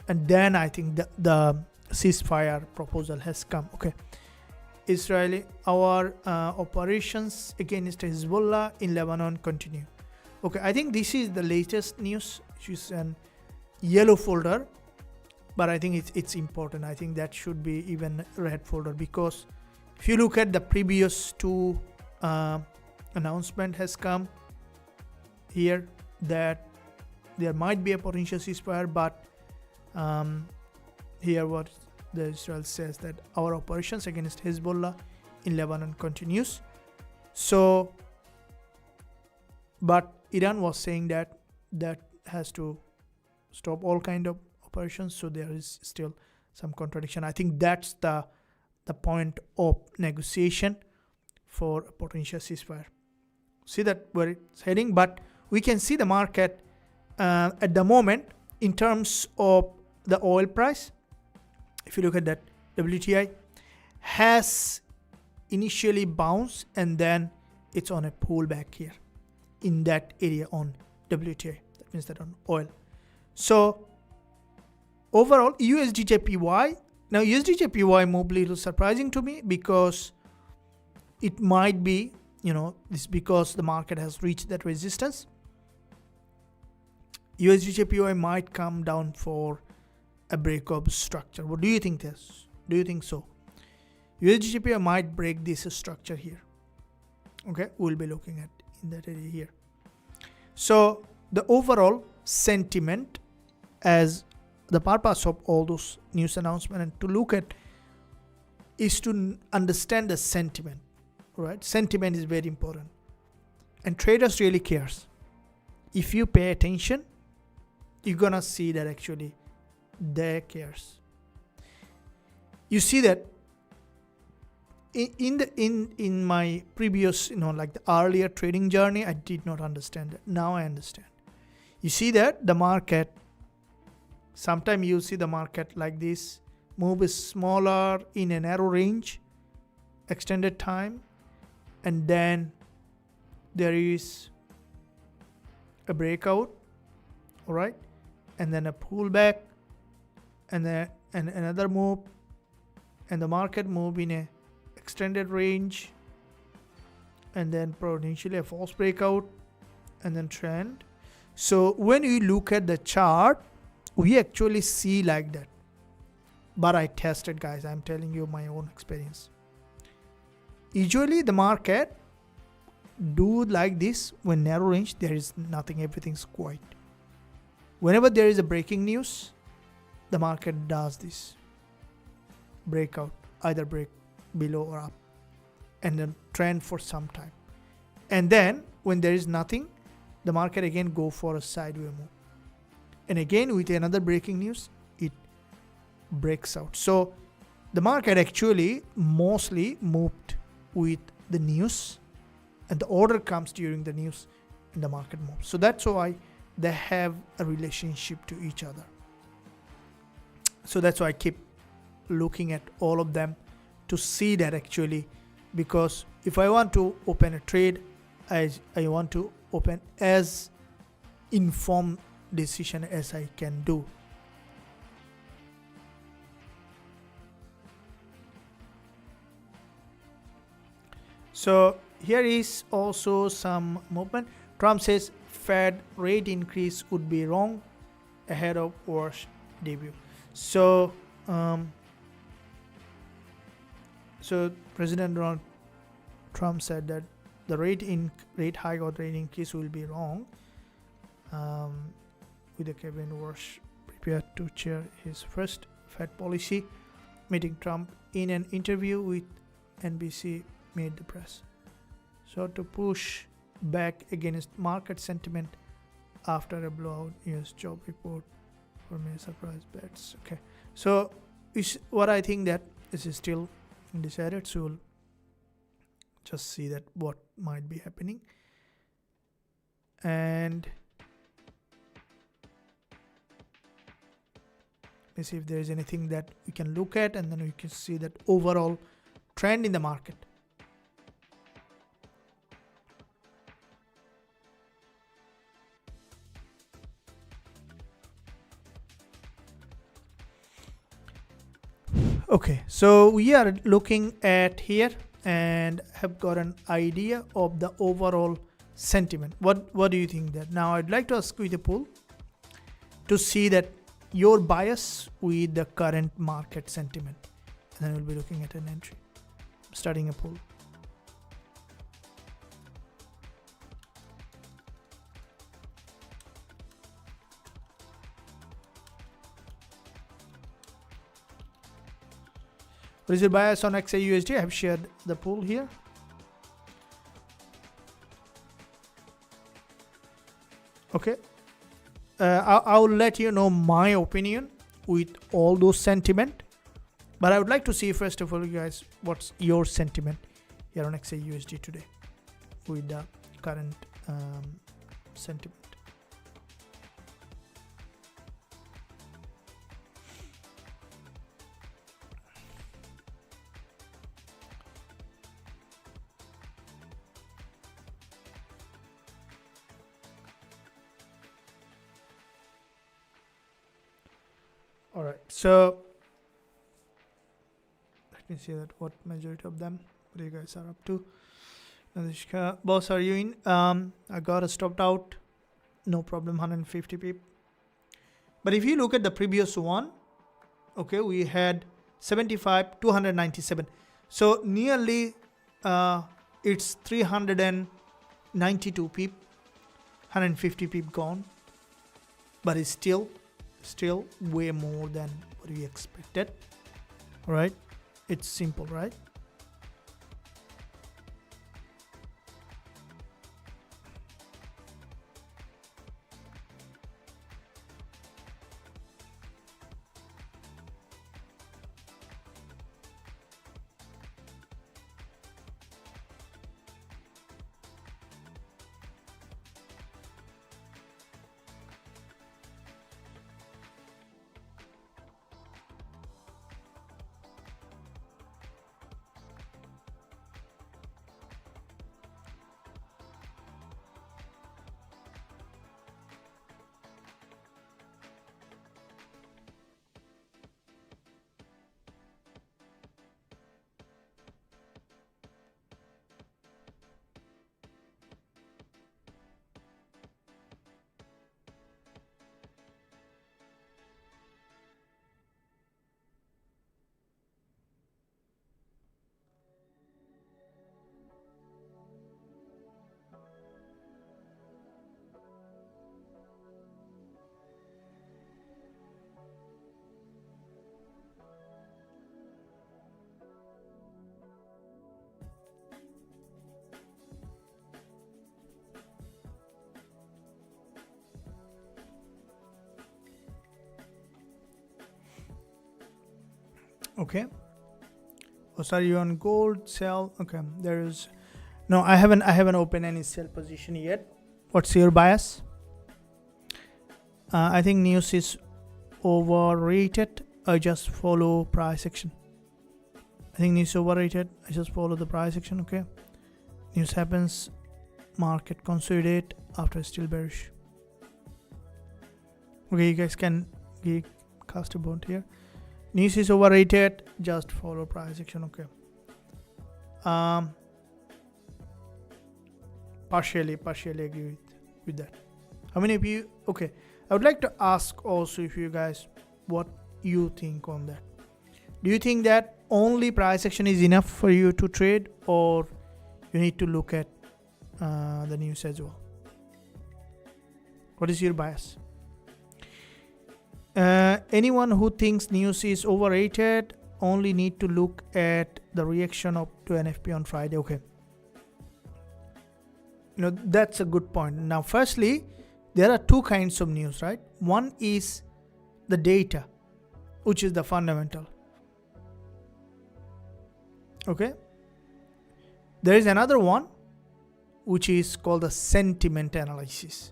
and then I think the ceasefire proposal has come. Okay, Israeli, our operations against Hezbollah in Lebanon continue. Okay, I think this is the latest news, which is an yellow folder, but I think it's important. I think that should be even red folder, because if you look at the previous two announcement has come here that there might be a potential ceasefire, but here what the Israel says that our operations against Hezbollah in Lebanon continues. So, but Iran was saying that has to stop all kind of operations. So there is still some contradiction. I think that's the point of negotiation for a potential ceasefire. See that where it's heading, but we can see the market at the moment in terms of the oil price. If you look at that, WTI has initially bounced and then it's on a pullback here in that area on WTI. That means that on oil. So overall, USDJPY. Now USDJPY moved a little surprising to me, because it might be, this because the market has reached that resistance. USDJPY might come down for a break of structure. What do you think this? Do you think so? USDJPY might break this structure here. Okay, we'll be looking at in that area here. So the overall sentiment as the purpose of all those news announcements, and to look at is to understand the sentiment, right? Sentiment is very important, and traders really cares. If you pay attention, you're gonna see that actually they cares. You see that in my previous, like the earlier trading journey, I did not understand it. Now I understand. You see that the market, sometimes you see the market like this, move is smaller in a narrow range, extended time, and then there is a breakout, all right, and then a pullback, and then another move, and the market move in a extended range, and then potentially a false breakout, and then trend. So when we look at the chart, we actually see like that. But I tested, guys. I'm telling you my own experience. Usually the market do like this when narrow range, there is nothing, everything's quiet. Whenever there is a breaking news, the market does this breakout, either break below or up, and then trend for some time, and then when there is nothing, the market again go for a sideways move, and again with another breaking news, it breaks out. So the market actually mostly moved with the news, and the order comes during the news and the market moves. So that's why they have a relationship to each other. So that's why I keep looking at all of them to see that actually, because if I want to open a trade, I want to open as informed decision as I can do. So here is also some movement. Trump says Fed rate increase would be wrong ahead of worst debut. So President Donald Trump said that the rate hike or rate increase will be wrong, with the Kevin Warsh prepared to chair his first Fed policy meeting. Trump, in an interview with NBC, made the press. So to push back against market sentiment after a blowout US job report for May surprise bets. Okay, so what I think that this is still undecided, so we'll just see that what might be happening. And let's see if there is anything that we can look at, and then we can see that overall trend in the market. Okay, so we are looking at here and have got an idea of the overall sentiment. What do you think that? Now I'd like to ask you the poll to see that your bias with the current market sentiment, and then we'll be looking at an entry. Starting a poll. What is your bias on XAUUSD? I have shared the poll here. Okay. I will let you know my opinion with all those sentiment. But I would like to see, first of all, you guys, what's your sentiment here on XAUUSD today with the current sentiment. All right, so let me see that what majority of them, what you guys are up to. Nadishka, boss, are you in? I got a stopped out, no problem, 150 pip. But if you look at the previous one, okay, we had 75, 297. So nearly it's 392 pip, 150 pip gone. but it's still way more than what we expected. All right, it's simple, right? Okay. Oh, sorry, you on gold sell? Okay, there is no. I haven't opened any sell position yet. What's your bias? I think news is overrated. I just follow price action. I think news is overrated. I just follow the price action. Okay. News happens, market consolidate after still bearish. Okay, you guys can cast a vote here. News is overrated, just follow price action. Okay. Partially agree with that. How many of you? Okay, I would like to ask also if you guys what you think on that. Do you think that only price action is enough for you to trade, or you need to look at the news as well? What is your bias? Anyone who thinks news is overrated only need to look at the reaction to NFP on Friday. Okay, that's a good point. Now firstly, there are two kinds of news, right? One is the data, which is the fundamental. Okay, there is another one which is called the sentiment analysis.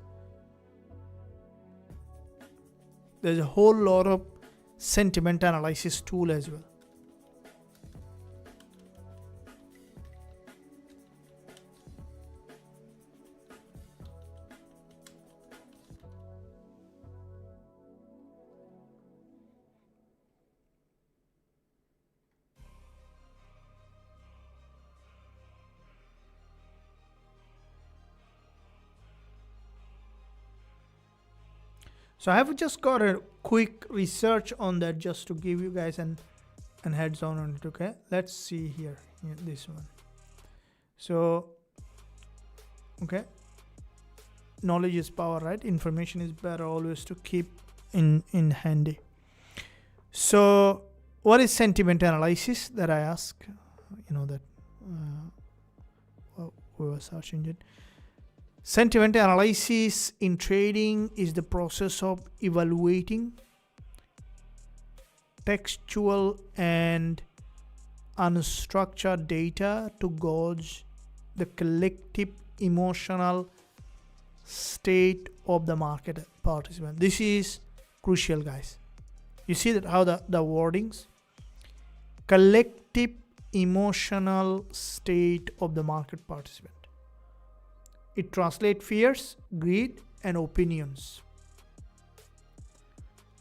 There's a whole lot of sentiment analysis tool as well. So I have just got a quick research on that just to give you guys an heads on it. Okay, let's see here this one. So okay, knowledge is power, right? Information is better always to keep in handy. So what is sentiment analysis that I ask? That we were searching it. Sentiment analysis in trading is the process of evaluating textual and unstructured data to gauge the collective emotional state of the market participant. This is crucial, guys. You see that how the wordings, collective emotional state of the market participant. It translates fears, greed, and opinions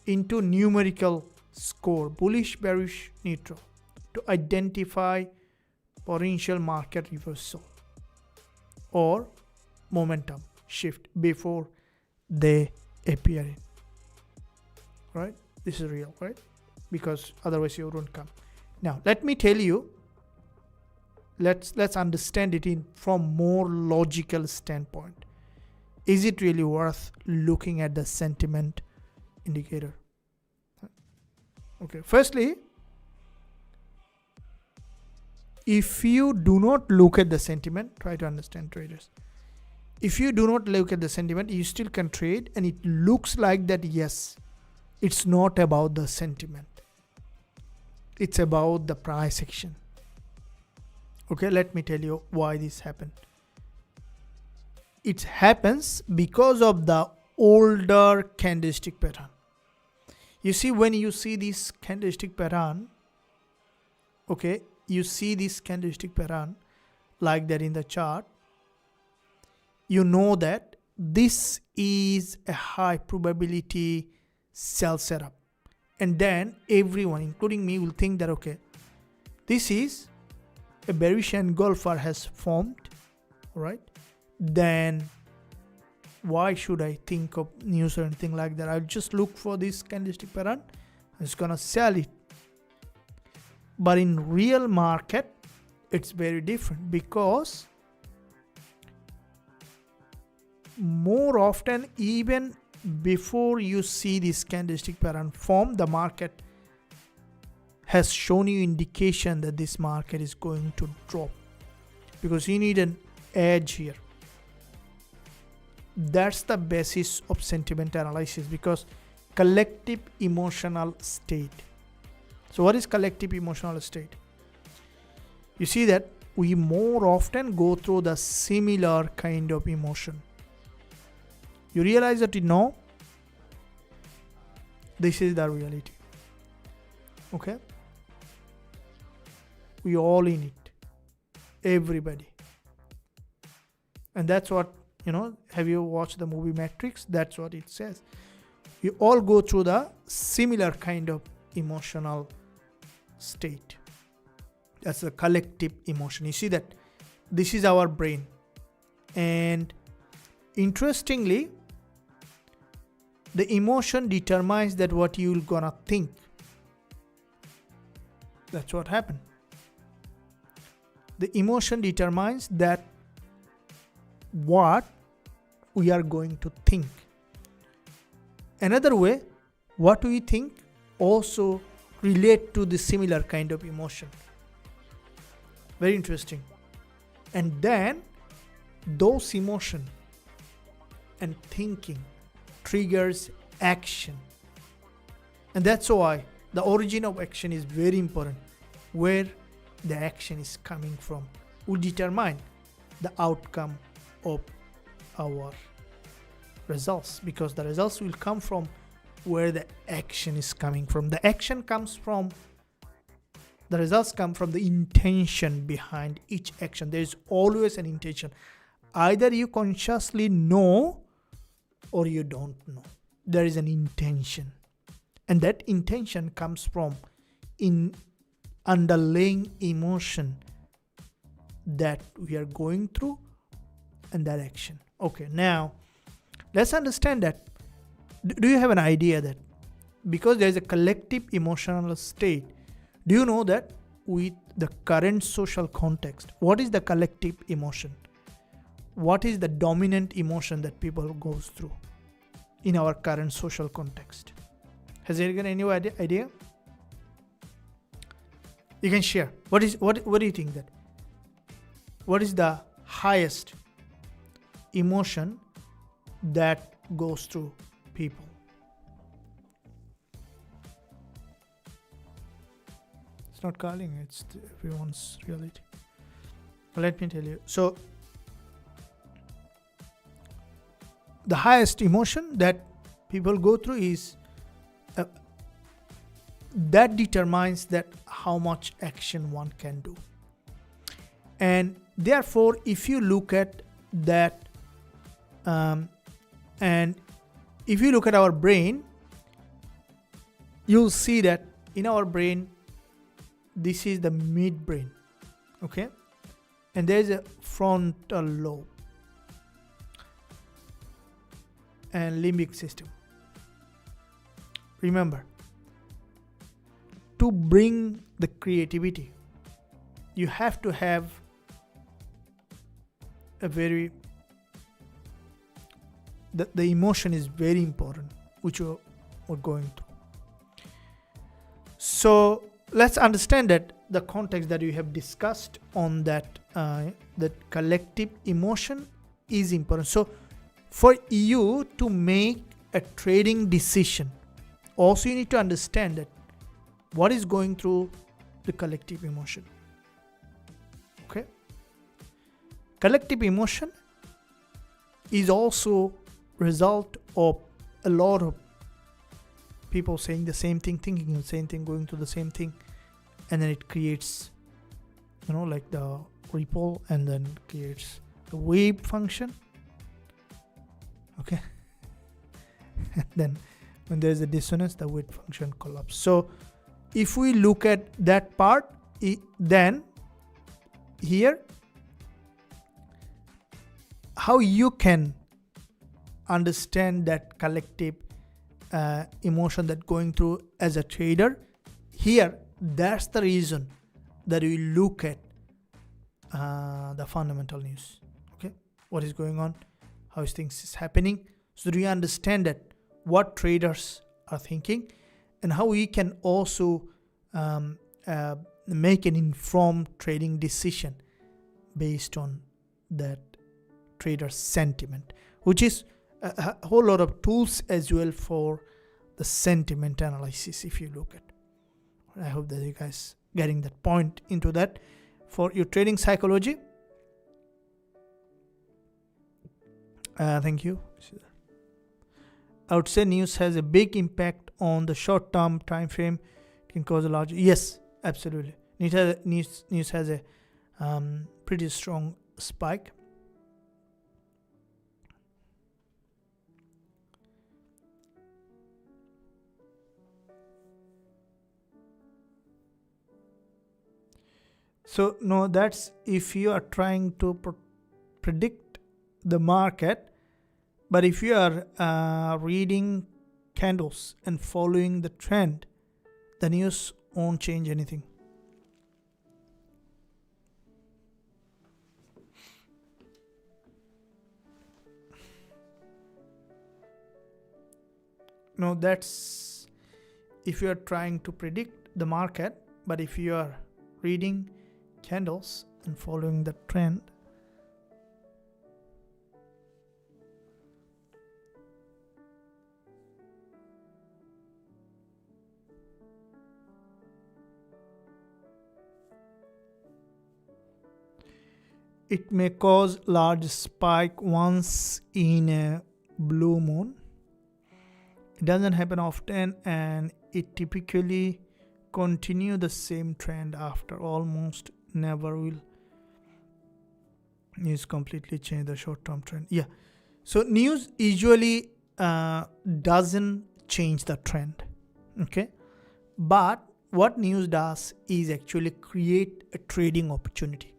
into numerical score, bullish, bearish, neutral, to identify potential market reversal or momentum shift before they appear in. Right? This is real, right? Because otherwise you won't come. Now, let me tell you, let's understand it from more logical standpoint. is it really worth looking at the sentiment indicator? Okay, firstly, if you do not look at the sentiment, try to understand, traders. If you do not look at the sentiment, you still can trade, and it looks like that, yes, it's not about the sentiment. It's about the price action. Okay, let me tell you why this happened. It happens because of the older candlestick pattern. You see, when you see this candlestick pattern, okay, you see this candlestick pattern like that in the chart, you know that this is a high probability sell setup. And then everyone, including me, will think that, okay, this is a bearish engulfer has formed, right? Then why should I think of news or anything like that? I'll just look for this candlestick pattern. It's gonna sell it. But in real market, it's very different, because more often, even before you see this candlestick pattern form, the market has shown you indication that this market is going to drop, because you need an edge here. That's the basis of sentiment analysis, because collective emotional state. So what is collective emotional state? You see that we more often go through the similar kind of emotion. You realize that, you know, this is the reality. Okay? We all in it. Everybody. And that's what, you know, have you watched the movie Matrix? That's what it says. You all go through the similar kind of emotional state. That's the collective emotion. You see that this is our brain. And interestingly, the emotion determines that what you're gonna think. That's what happened. The emotion determines that what we are going to think. Another way, what we think also relate to the similar kind of emotion. Very interesting. And then those emotion and thinking triggers action. And that's why the origin of action is very important. Where the action is coming from will determine the outcome of our results, because the results will come from where the action is coming from. The action comes from, the results come from the intention behind each action. There is always an intention. Either you consciously know or you don't know. There is an intention. And that intention comes from in underlying emotion that we are going through and that action. Okay, now let's understand that. Do you have an idea that because there is a collective emotional state, do you know that with the current social context, what is the collective emotion? What is the dominant emotion that people goes through in our current social context? Has anyone any idea? You can share. What do you think that? What is the highest emotion that goes through people? It's not calling, it's everyone's reality. Let me tell you. So the highest emotion that people go through is that determines that how much action one can do. And therefore, if you look at that, and if you look at our brain, you'll see that in our brain, this is the midbrain, okay? And there's a frontal lobe and limbic system. Remember, to bring the creativity, you have to have a very the emotion is very important, which we're going through. So let's understand that the context that we have discussed on that collective emotion is important. So for you to make a trading decision, also you need to understand that what is going through the collective emotion. Okay, collective emotion is also result of a lot of people saying the same thing, thinking the same thing, going through the same thing, and then it creates, like the ripple, and then creates the wave function. Okay, and then when there's a dissonance, the wave function collapses. So if we look at that part, then here, how you can understand that collective emotion that going through as a trader here, that's the reason that we look at the fundamental news. Okay, what is going on, how things is happening, so do you understand that what traders are thinking, and how we can also make an informed trading decision based on that trader's sentiment, which is a whole lot of tools as well for the sentiment analysis. If you look at, I hope that you guys getting that point into that for your trading psychology. Thank you. I would say news has a big impact on the short-term time frame. Can cause a large. Yes, absolutely. News has a pretty strong spike. So no, that's if you are trying to predict the market, but if you are reading candles and following the trend, the news won't change anything. No, that's if you are trying to predict the market, but if you are reading candles and following the trend, it may cause large spike once in a blue moon. It doesn't happen often, and it typically continue the same trend after. Almost never will news completely change the short-term trend. Yeah, so news usually doesn't change the trend. Okay, but what news does is actually create a trading opportunity.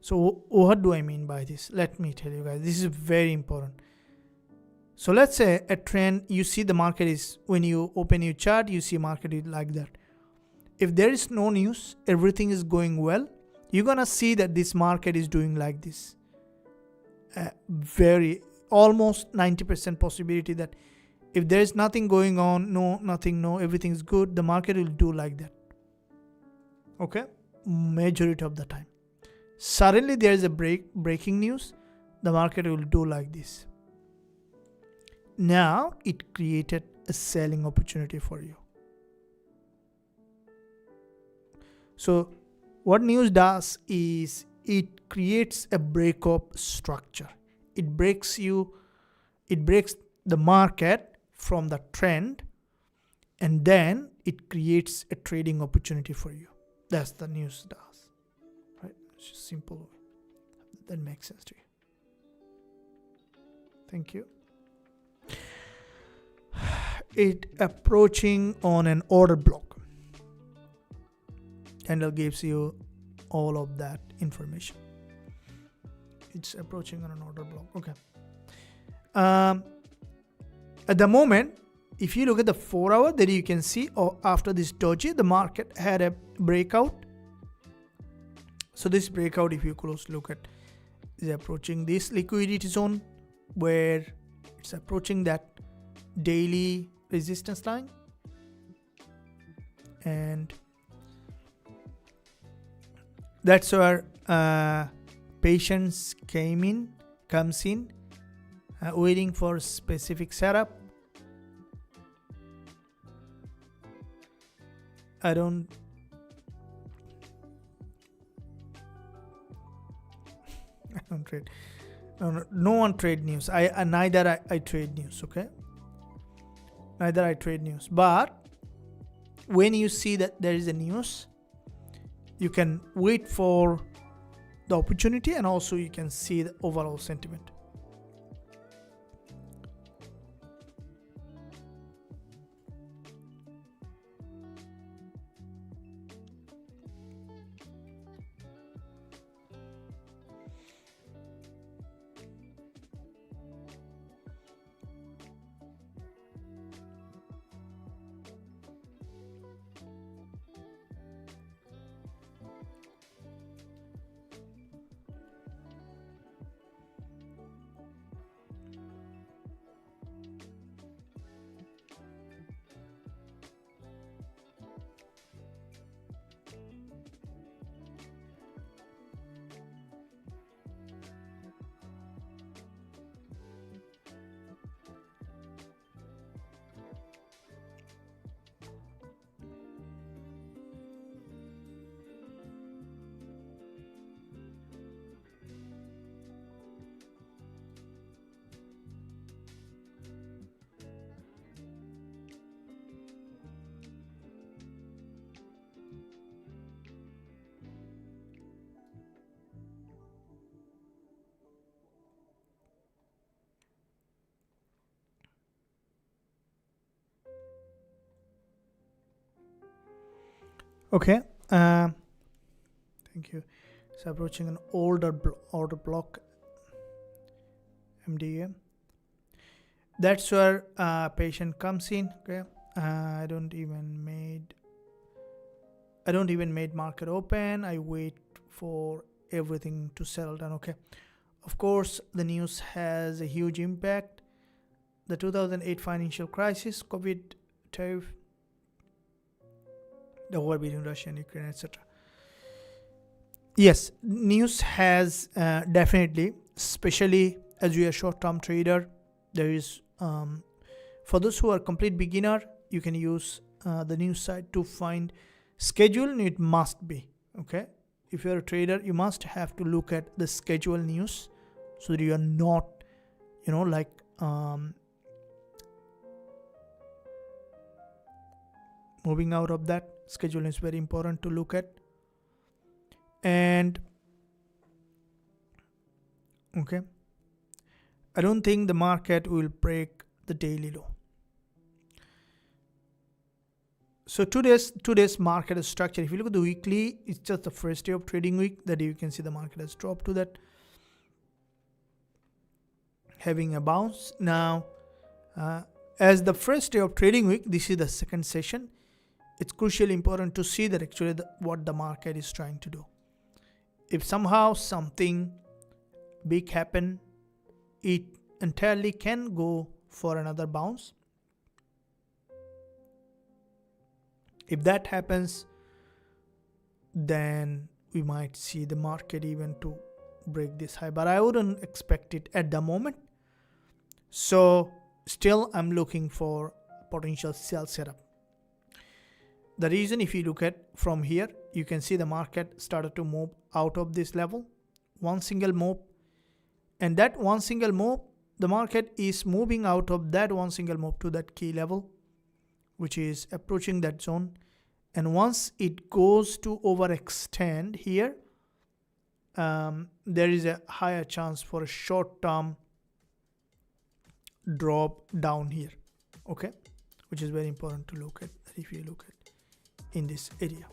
So what do I mean by this? Let me tell you guys, this is very important. So let's say a trend, you see the market is, when you open your chart, you see market is like that. If there is no news, everything is going well, you're gonna see that this market is doing like this. Very almost 90% possibility that if there is nothing going on, no, everything is good, the market will do like that. Okay, majority of the time. Suddenly there is a breaking news, the market will do like this. Now it created a selling opportunity for you. So what news does is it creates a breakup structure. It breaks the market from the trend, and then it creates a trading opportunity for you. That's the news does. Right? It's just simple. That makes sense to you. Thank you. It approaching on an order block. Candle gives you all of that information. It's approaching on an order block. Okay. At the moment, if you look at the 4 hour, then you can see after this doji, the market had a breakout. So this breakout, if you close look at, is approaching this liquidity zone where It's approaching that daily resistance line, and that's where patience comes in, waiting for specific setup. I don't trade. No one trade news. Neither I trade news. Okay, neither I trade news. But when you see that there is a news, you can wait for the opportunity, and also you can see the overall sentiment. Okay, thank you. It's approaching an order block, MDA. That's where patient comes in. Okay, I don't even made market open. I wait for everything to settle down. Okay, of course the news has a huge impact. The 2008 financial crisis, COVID, tariff, the war between Russia and Ukraine, etc. Yes, news has definitely, especially as you are a short-term trader, there is, for those who are complete beginner, you can use the news site to find schedule. It must be, okay? If you're a trader, you must have to look at the schedule news so that you are not, moving out of that. Schedule is very important to look at. And okay, I don't think the market will break the daily low. So today's market structure, if you look at the weekly, it's just the first day of trading week that you can see the market has dropped to that, having a bounce. Now, as the first day of trading week, this is the second session. It's crucially important to see that actually what the market is trying to do. If somehow something big happen, it entirely can go for another bounce. If that happens, then we might see the market even to break this high, but I wouldn't expect it at the moment. So still I'm looking for potential sell setup. The reason, if you look at from here, you can see the market started to move out of this level, one single move, and that one single move, the market is moving out of that one single move to that key level, which is approaching that zone. And once it goes to overextend here, there is a higher chance for a short-term drop down here, okay, which is very important to look at. If you look at in this area,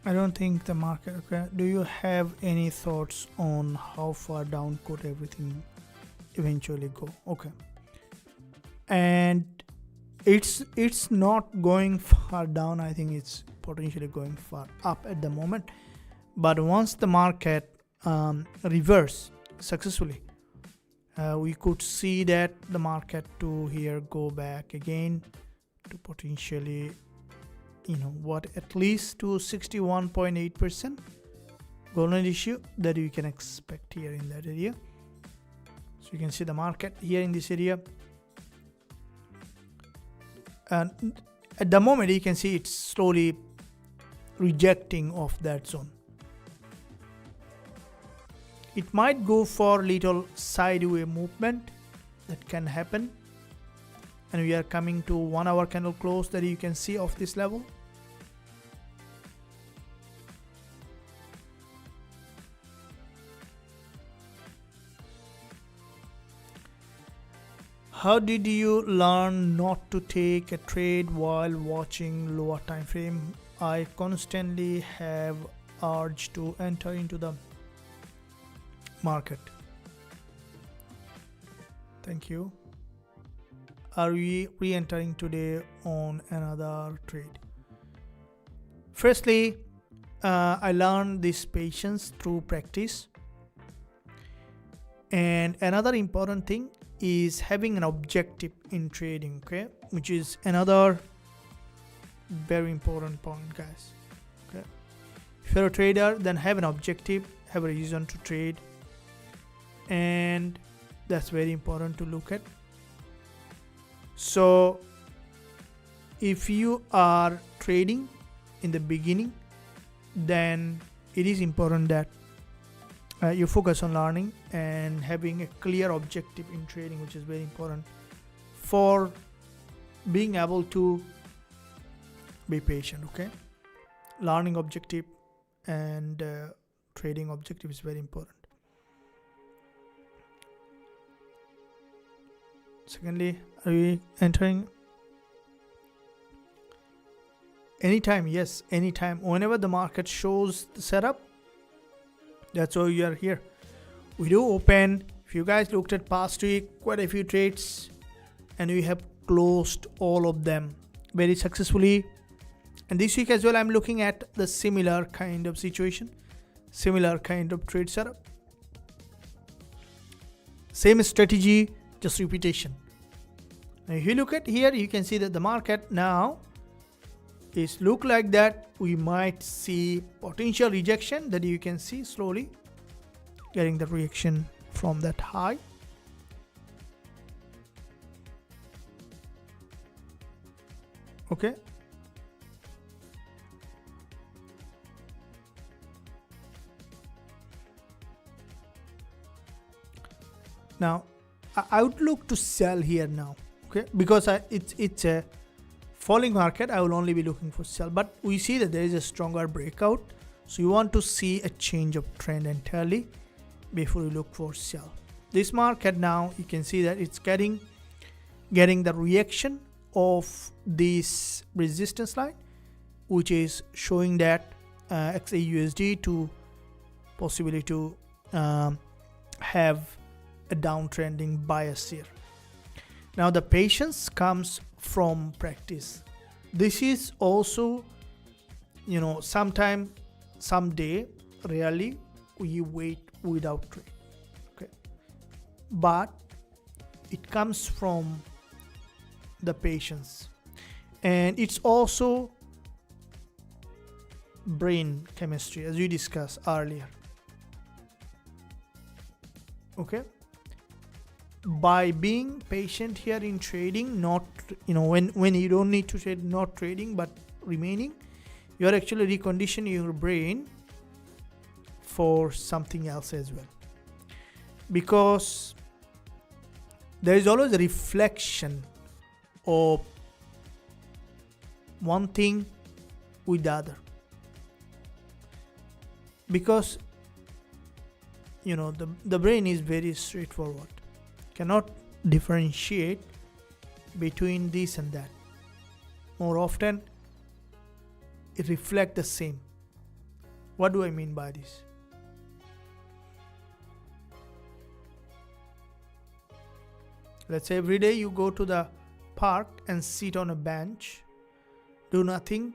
I don't think the market. Okay, do you have any thoughts on how far down could everything eventually go? Okay, and it's not going far down. I think it's potentially going far up at the moment. But once the market reverse successfully, we could see that the market to here go back again to potentially, at least to 61.8% golden issue that you can expect here in that area. So you can see the market here in this area, and at the moment you can see it's slowly rejecting of that zone. It might go for little sideways movement that can happen, and we are coming to 1 hour candle close that you can see of this level. How did you learn not to take a trade while watching lower time frame? I constantly have urge to enter into the market. Thank you. Are we re-entering today on another trade? Firstly, I learned this patience through practice, and another important thing is having an objective in trading, okay, which is another very important point, guys. Okay, if you're a trader, then have an objective, have a reason to trade, and that's very important to look at. So if you are trading in the beginning, then it is important that you focus on learning and having a clear objective in trading, which is very important for being able to be patient. Okay, learning objective and trading objective is very important. Secondly, are we entering anytime? Yes, anytime. Whenever the market shows the setup, that's why we are here. We do open. If you guys looked at past week, quite a few trades, and we have closed all of them very successfully. And this week as well, I'm looking at the similar kind of situation, similar kind of trade setup, same strategy, just repetition. Now if you look at here, you can see that the market now is look like that. We might see potential rejection that you can see slowly getting the reaction from that high. Okay, now I would look to sell here now, okay, because it's a falling market. I will only be looking for sell, but we see that there is a stronger breakout, so you want to see a change of trend entirely before you look for sell. This market now, you can see that it's getting the reaction of this resistance line, which is showing that XAUUSD to possibly to have a downtrending bias here. Now the patience comes from practice. This is also, sometime, someday, rarely we wait without trade, okay, but it comes from the patience, and it's also brain chemistry, as we discussed earlier. Okay, by being patient here in trading, not when you don't need to trade, not trading but remaining, you are actually reconditioning your brain for something else as well, because there is always a reflection of one thing with the other, because the brain is very straightforward, cannot differentiate between this and that. More often it reflects the same. What do I mean by this? Let's say every day you go to the park and sit on a bench, do nothing,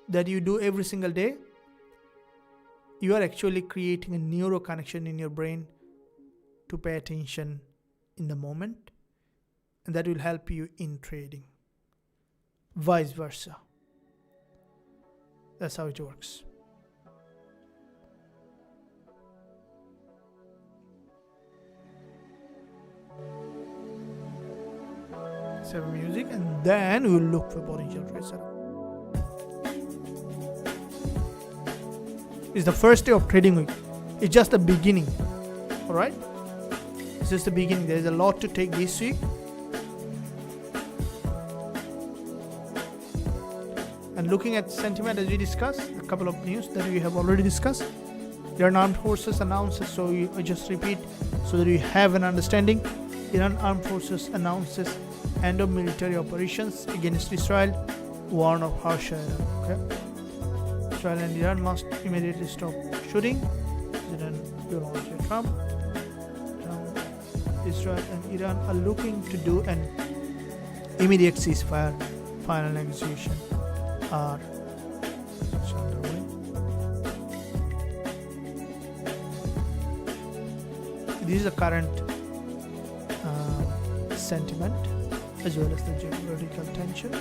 that you do every single day. You are actually creating a neuro connection in your brain to pay attention in the moment, and that will help you in trading. Vice versa. That's how it works. Save music, and then we'll look for potential trade setup. It's the first day of trading week. It's just the beginning. Alright? It's just the beginning. There's a lot to take this week. And looking at sentiment, as we discussed, a couple of news that we have already discussed. Iran Armed Forces announces, so I just repeat so that you have an understanding. Iran Armed Forces announces end of military operations against Israel, warn of harsher Iran. Okay? Israel and Iran must immediately stop shooting. President Donald J. Trump. Israel and Iran are looking to do an immediate ceasefire. Final negotiation are underway. This is the current sentiment as well as the geopolitical tension.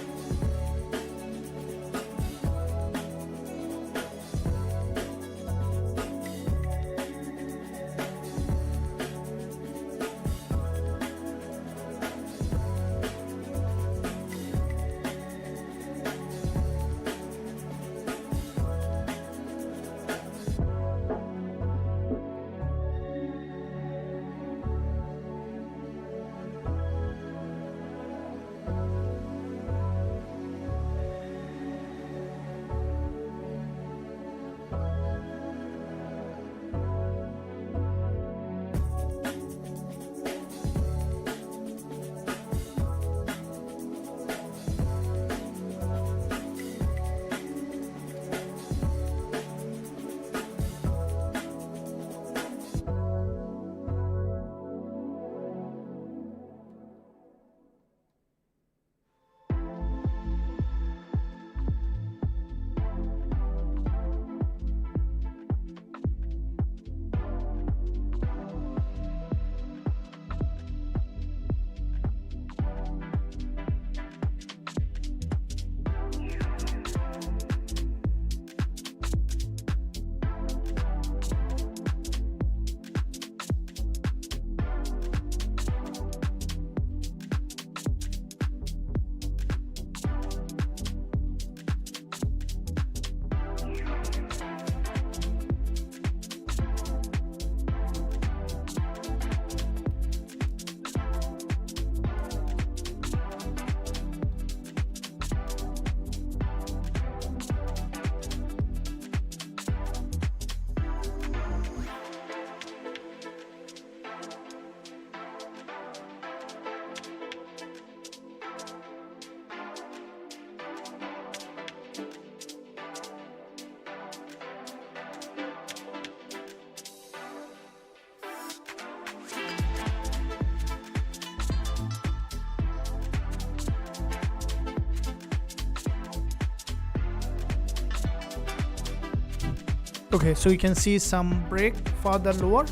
Okay, so you can see some break further lower,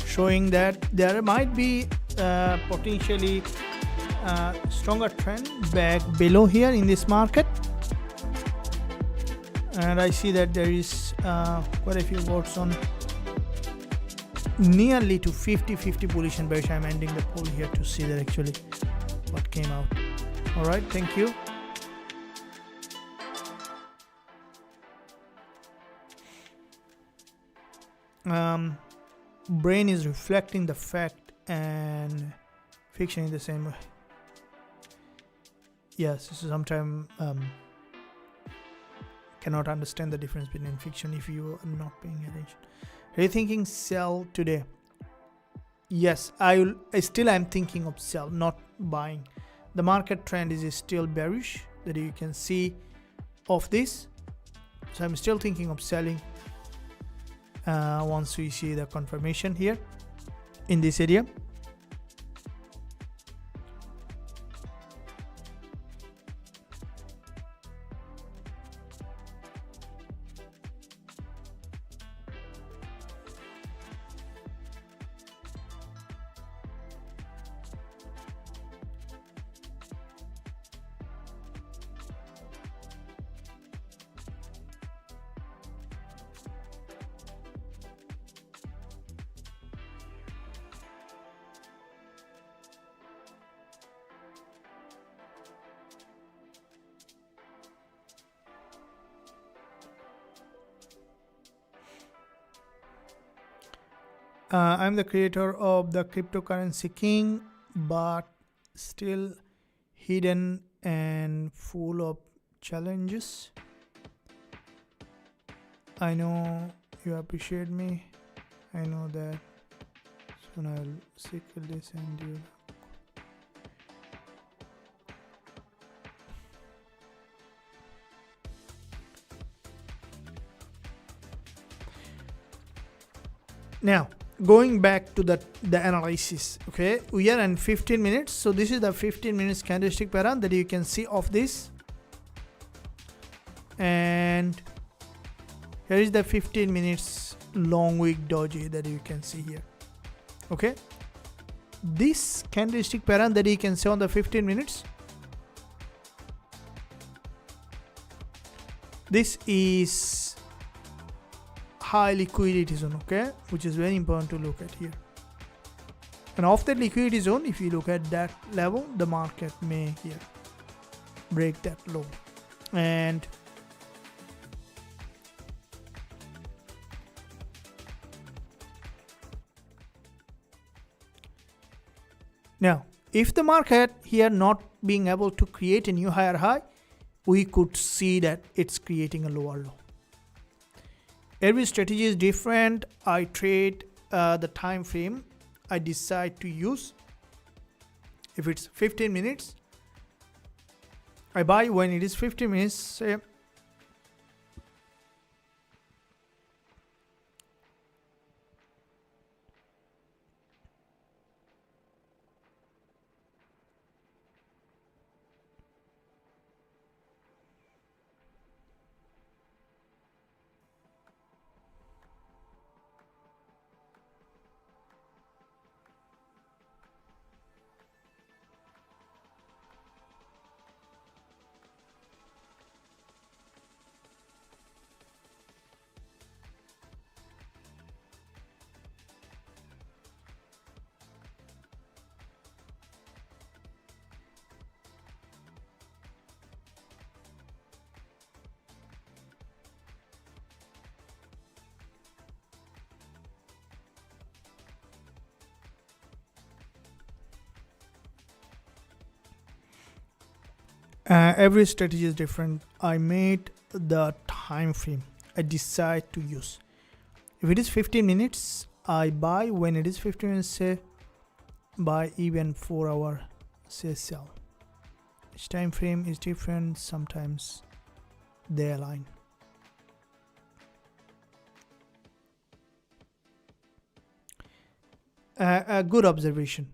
showing that there might be potentially stronger trend back below here in this market. And I see that there is quite a few votes on nearly to 50-50 bullish and bearish. I'm ending the poll here to see that actually what came out. All right, thank you. Brain is reflecting the fact and fiction in the same way. Yes, sometimes cannot understand the difference between fiction if you are not paying attention. Rethinking sell today. Yes, I still am thinking of sell, not buying. The market trend is still bearish, that you can see of this. So I'm still thinking of selling. once we see the confirmation here in this area. I'm the creator of the cryptocurrency king, but still hidden and full of challenges. I know you appreciate me. I know that. Soon I'll secretly send you. Now, going back to the analysis, okay, we are in 15 minutes. So this is the 15 minutes candlestick pattern that you can see of this, and here is the 15 minutes long wick doji that you can see here. Okay, this candlestick pattern that you can see on the 15 minutes, this is high liquidity zone, okay, which is very important to look at here. And off that liquidity zone, if you look at that level, the market may here break that low. And now, if the market here not being able to create a new higher high, we could see that it's creating a lower low. Every strategy is different. I trade the time frame I decide to use. If it's 15 minutes, I buy when it is 15 minutes. Say every strategy is different. I made the time frame I decide to use. If it is 15 minutes, I buy when it is 15 minutes, say buy, even 4 hour, say sell. Each time frame is different. Sometimes they align. A good observation.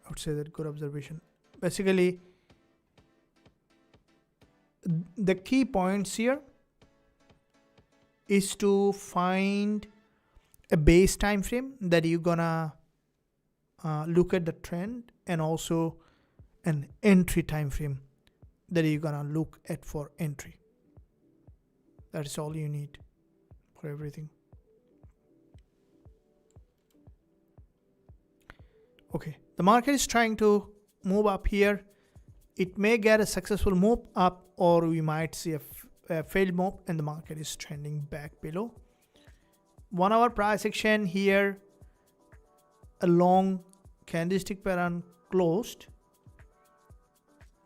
I would say that good observation. Basically, the key points here is to find a base time frame that you're gonna look at the trend, and also an entry time frame that you're gonna look at for entry. That is all you need for everything. Okay, the market is trying to move up here. It may get a successful move up, or we might see a failed move and the market is trending back below. 1 hour price action here, a long candlestick pattern closed.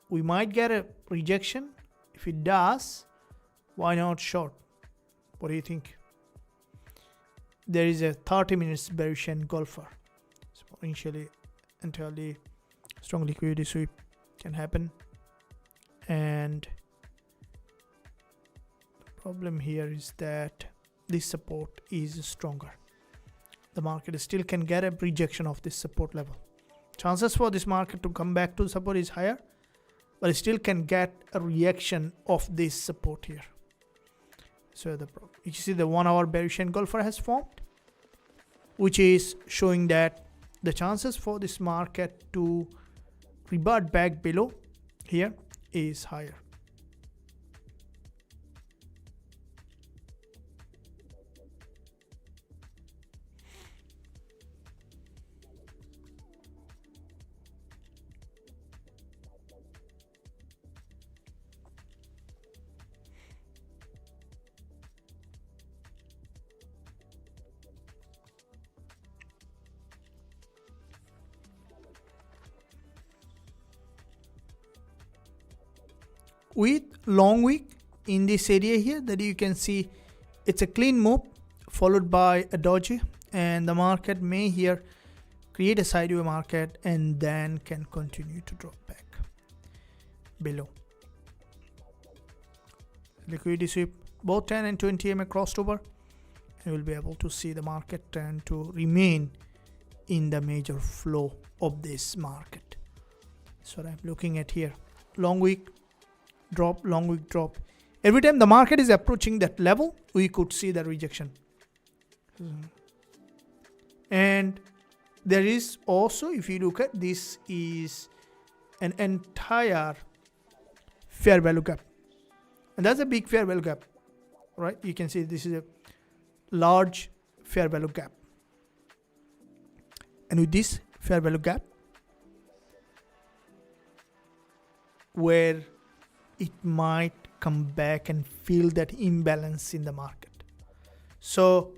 We might get a rejection. If it does, why not short? What do you think? There is a 30 minutes bearish engulfer. So potentially entirely strong liquidity sweep can happen. And the problem here is that this support is stronger. The market still can get a rejection of this support level. Chances for this market to come back to support is higher, but it still can get a reaction of this support here. So you see the 1 hour bearish engulfer has formed, which is showing that the chances for this market to revert back below here is higher. With long wick in this area here, that you can see it's a clean move followed by a doji, and the market may here create a sideways market and then can continue to drop back below. Liquidity sweep both 10 and 20 EMA crossed over, and you will be able to see the market tend to remain in the major flow of this market. So I'm looking at here, long wick drop, long wick drop. Every time the market is approaching that level, we could see the rejection. And there is also, if you look at this, is an entire fair value gap, and that's a big fair value gap, right? You can see this is a large fair value gap, and with this fair value gap, where it might come back and feel that imbalance in the market. So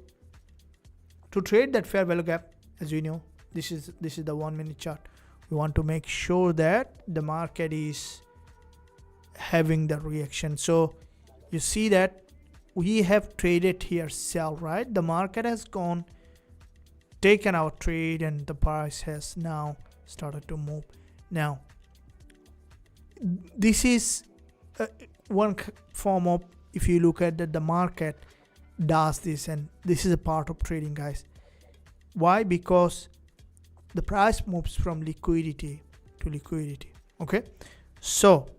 to trade that fair value gap, as we know, this is the 1 minute chart. We want to make sure that the market is having the reaction. So you see that we have traded here sell, right? The market has gone, taken our trade, and the price has now started to move. Now this is one form of, if you look at that, the market does this, and this is a part of trading, guys. Why? Because the price moves from liquidity to liquidity. Okay, so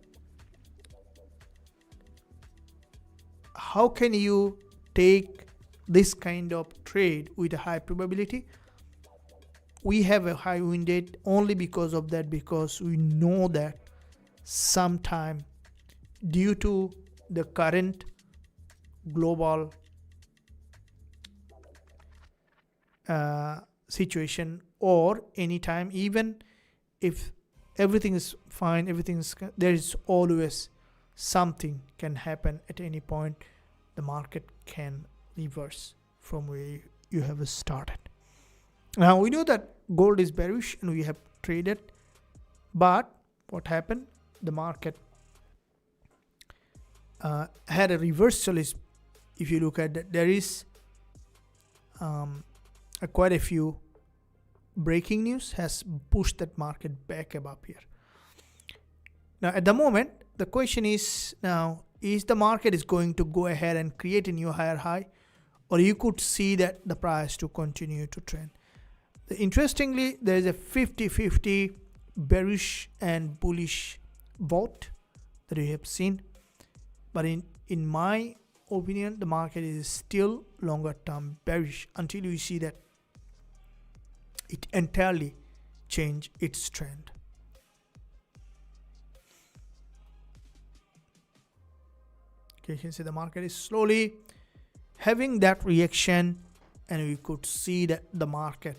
how can you take this kind of trade with a high probability? We have a high win rate only because of that, because we know that sometime, due to the current global situation, or anytime, even if everything is fine, there is always something can happen at any point. The market can reverse from where you have started. Now we know that gold is bearish and we have traded, but what happened? The market had a reversal. Is, if you look at that, there is quite a few breaking news has pushed that market back above here. Now at the moment, the question is, now is the market is going to go ahead and create a new higher high, or you could see that the price to continue to trend. Interestingly, there is a 50-50 bearish and bullish vote that we have seen, but in my opinion, the market is still longer term bearish until we see that it entirely change its trend. Okay, you can see the market is slowly having that reaction, and we could see that the market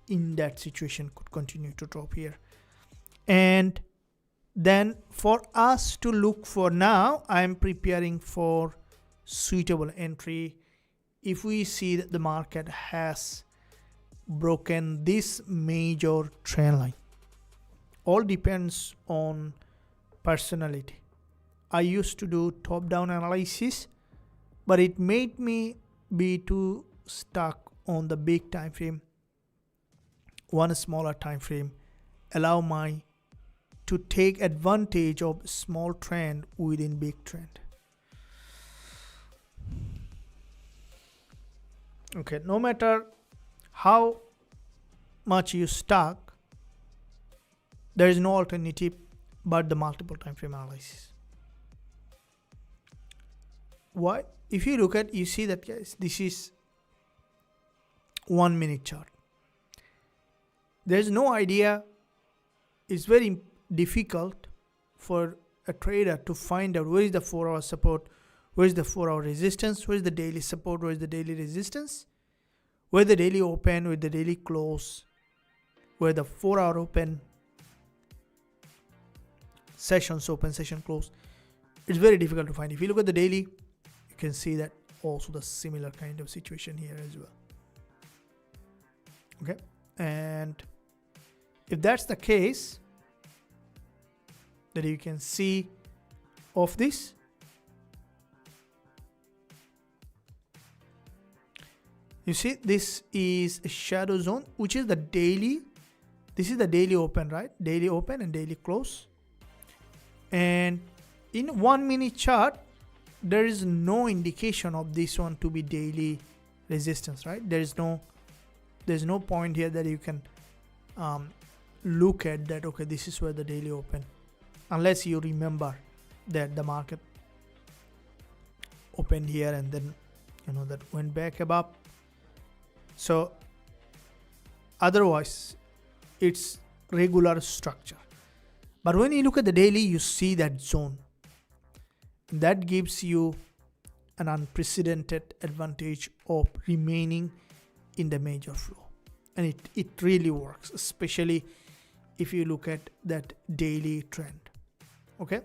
in that situation could continue to drop here. And then for us to look for, now I am preparing for suitable entry if we see that the market has broken this major trend line. All depends on personality. I used to do top-down analysis, but it made me be too stuck on the big time frame. One smaller time frame allow my to take advantage of small trend within big trend. Okay, no matter how much you stuck, there is no alternative but the multiple time frame analysis. Why? If you look at, you see that, guys, this is 1 minute chart. There's no idea. It's very difficult for a trader to find out where is the 4-hour support, where is the 4-hour resistance, where is the daily support, where is the daily resistance, where the daily open, where the daily close, where the 4-hour open, sessions open, session close. It's very difficult to find. If you look at the daily, you can see that also the similar kind of situation here as well. Okay, and if that's the case, that you can see of this, you see this is a shadow zone, which is the daily. This is the daily open, right? Daily open and daily close. And in 1 minute chart, there is no indication of this one to be daily resistance, right? There's no point here that you can look at that. Okay, this is where the daily open, unless you remember that the market opened here and then that went back above. So otherwise it's regular structure. But when you look at the daily, you see that zone. That gives you an unprecedented advantage of remaining in the major flow. And it really works, especially if you look at that daily trend. Okay,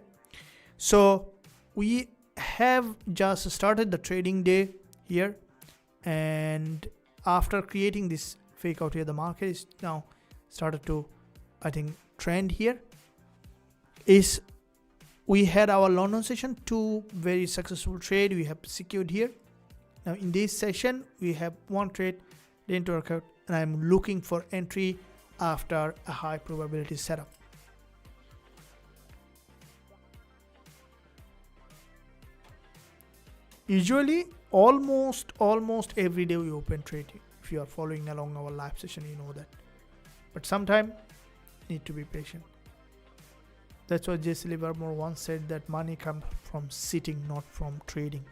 so we have just started the trading day here, and after creating this fake out here, the market is now started to, I think, trend here. Is we had our London session, 2 very successful trade we have secured here. Now in this session we have 1 trade didn't work out, and I'm looking for entry after a high probability setup. Usually almost every day we open trade. If you are following along our live session, you know that. But sometimes need to be patient. That's why Jesse Livermore once said that money comes from sitting, not from trading.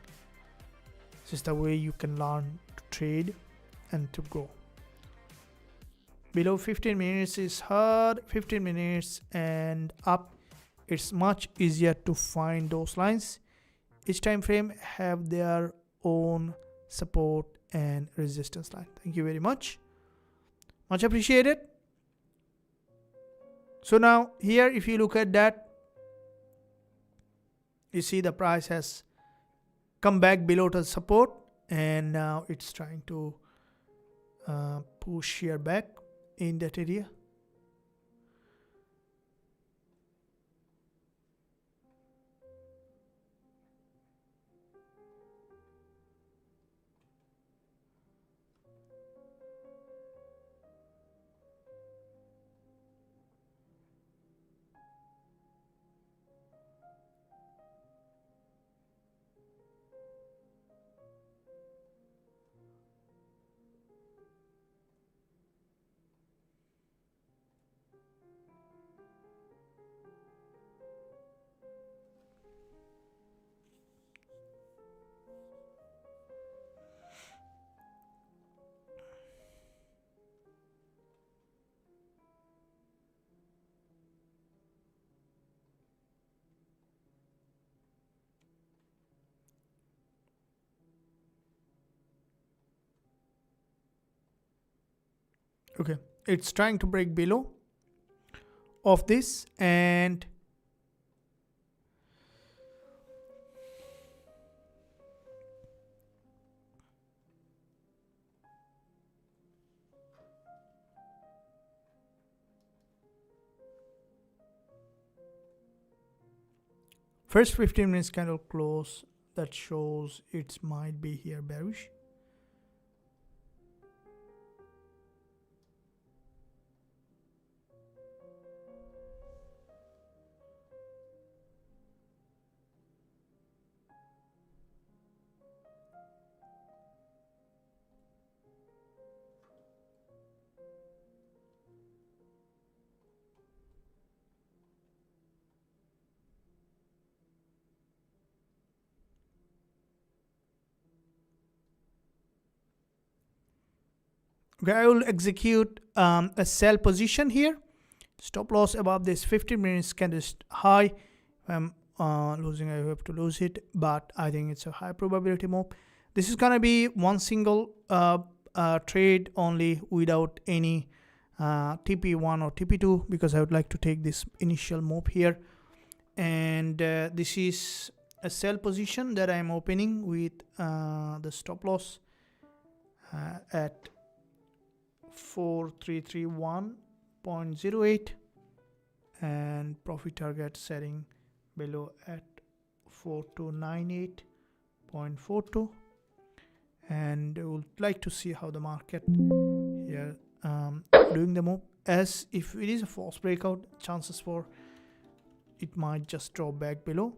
It's just the way you can learn to trade and to grow. Below 15 minutes is hard. 15 minutes and up, it's much easier to find those lines. Each time frame have their own support and resistance line. Thank you very much. Much appreciated. So now here, if you look at that, you see the price has come back below the support, and now it's trying to push here back in that area. Okay, it's trying to break below of this, and first 15 minutes candle close, that shows it might be here bearish. Okay, I will execute a sell position here. Stop loss above this 15 minutes candlestick high. If I'm losing, I have to lose it, but I think it's a high probability move. This is gonna be one single trade only without any TP1 or TP2, because I would like to take this initial move here. And this is a sell position that I'm opening with the stop loss at 4331.08 and profit target setting below at 4298.42. and we would like to see how the market here doing the move. As if it is a false breakout, chances for it might just drop back below.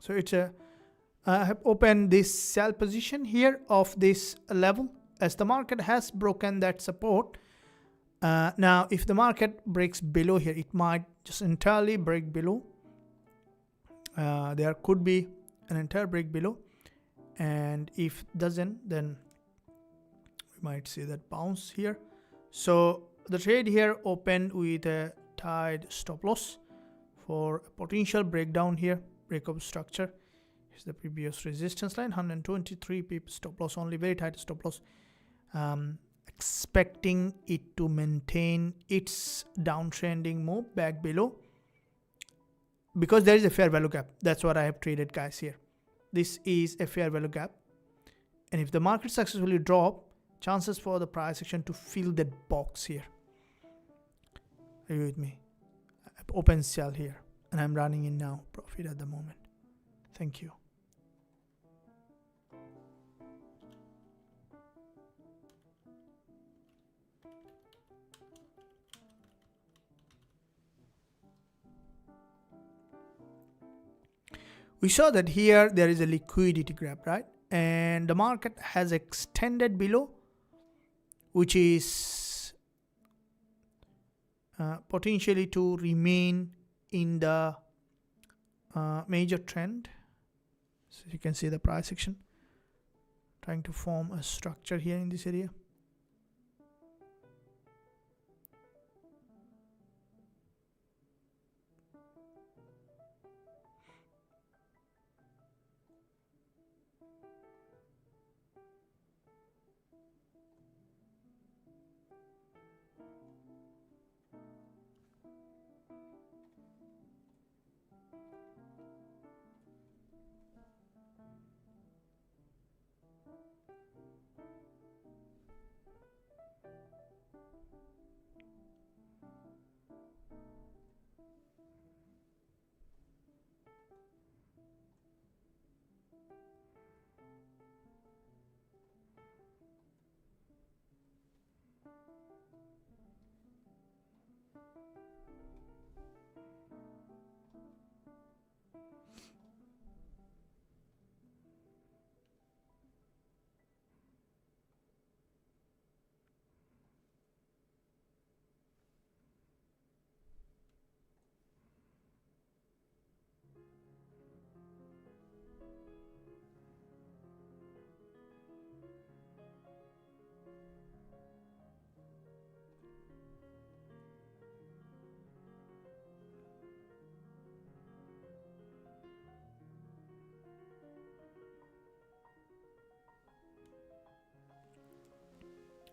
So it's a I have opened this sell position here of this level, as the market has broken that support. Now if the market breaks below here, it might just entirely break below. There could be an entire break below, and if doesn't, then we might see that bounce here. So the trade here opened with a tied stop loss for a potential breakdown here, breakup structure. Here's the previous resistance line, 123 pips stop loss only, very tight stop loss. Expecting it to maintain its downtrending move back below, because there is a fair value gap. That's what I have traded, guys, here. This is a fair value gap, and if the market successfully drop, chances for the price action to fill that box here. Are you with me? Open sell here, and I'm running in now, profit at the moment. Thank you. We saw that here there is a liquidity grab, right? And the market has extended below, which is potentially to remain in the major trend. So you can see the price action trying to form a structure here in this area.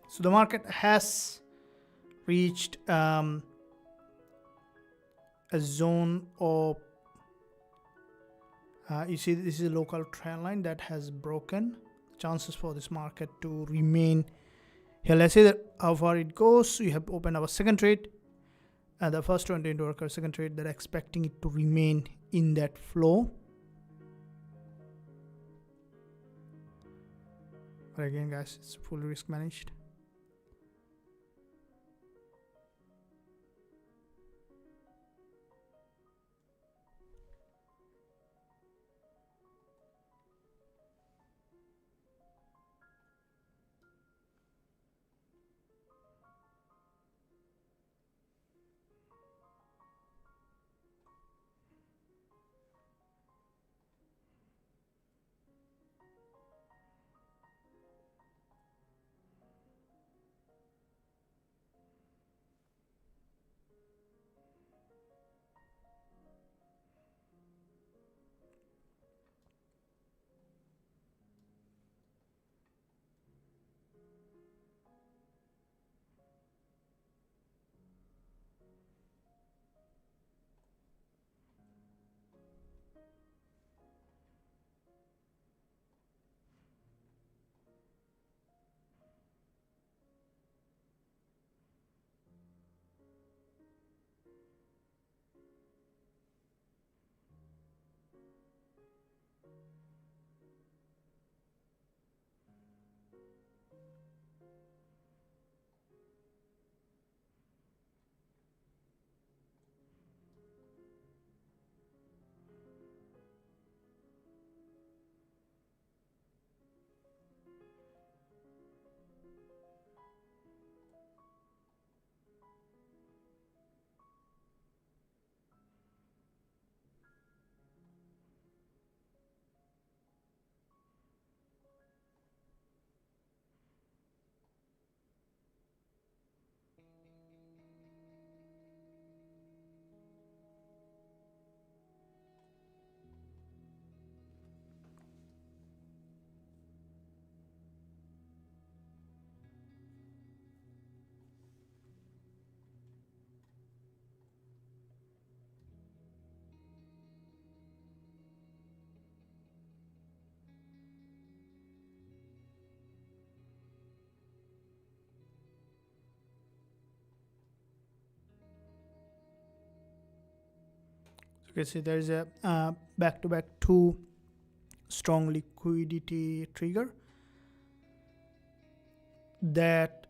So the market has reached a zone of, you see this is a local trend line that has broken. Chances for this market to remain here. Let's see that how far it goes. We have opened our second trade, and the first one didn't work. Our second trade, they're expecting it to remain in that flow. But again, guys, it's fully risk managed. Okay, see there is a back-to-back two strong liquidity trigger that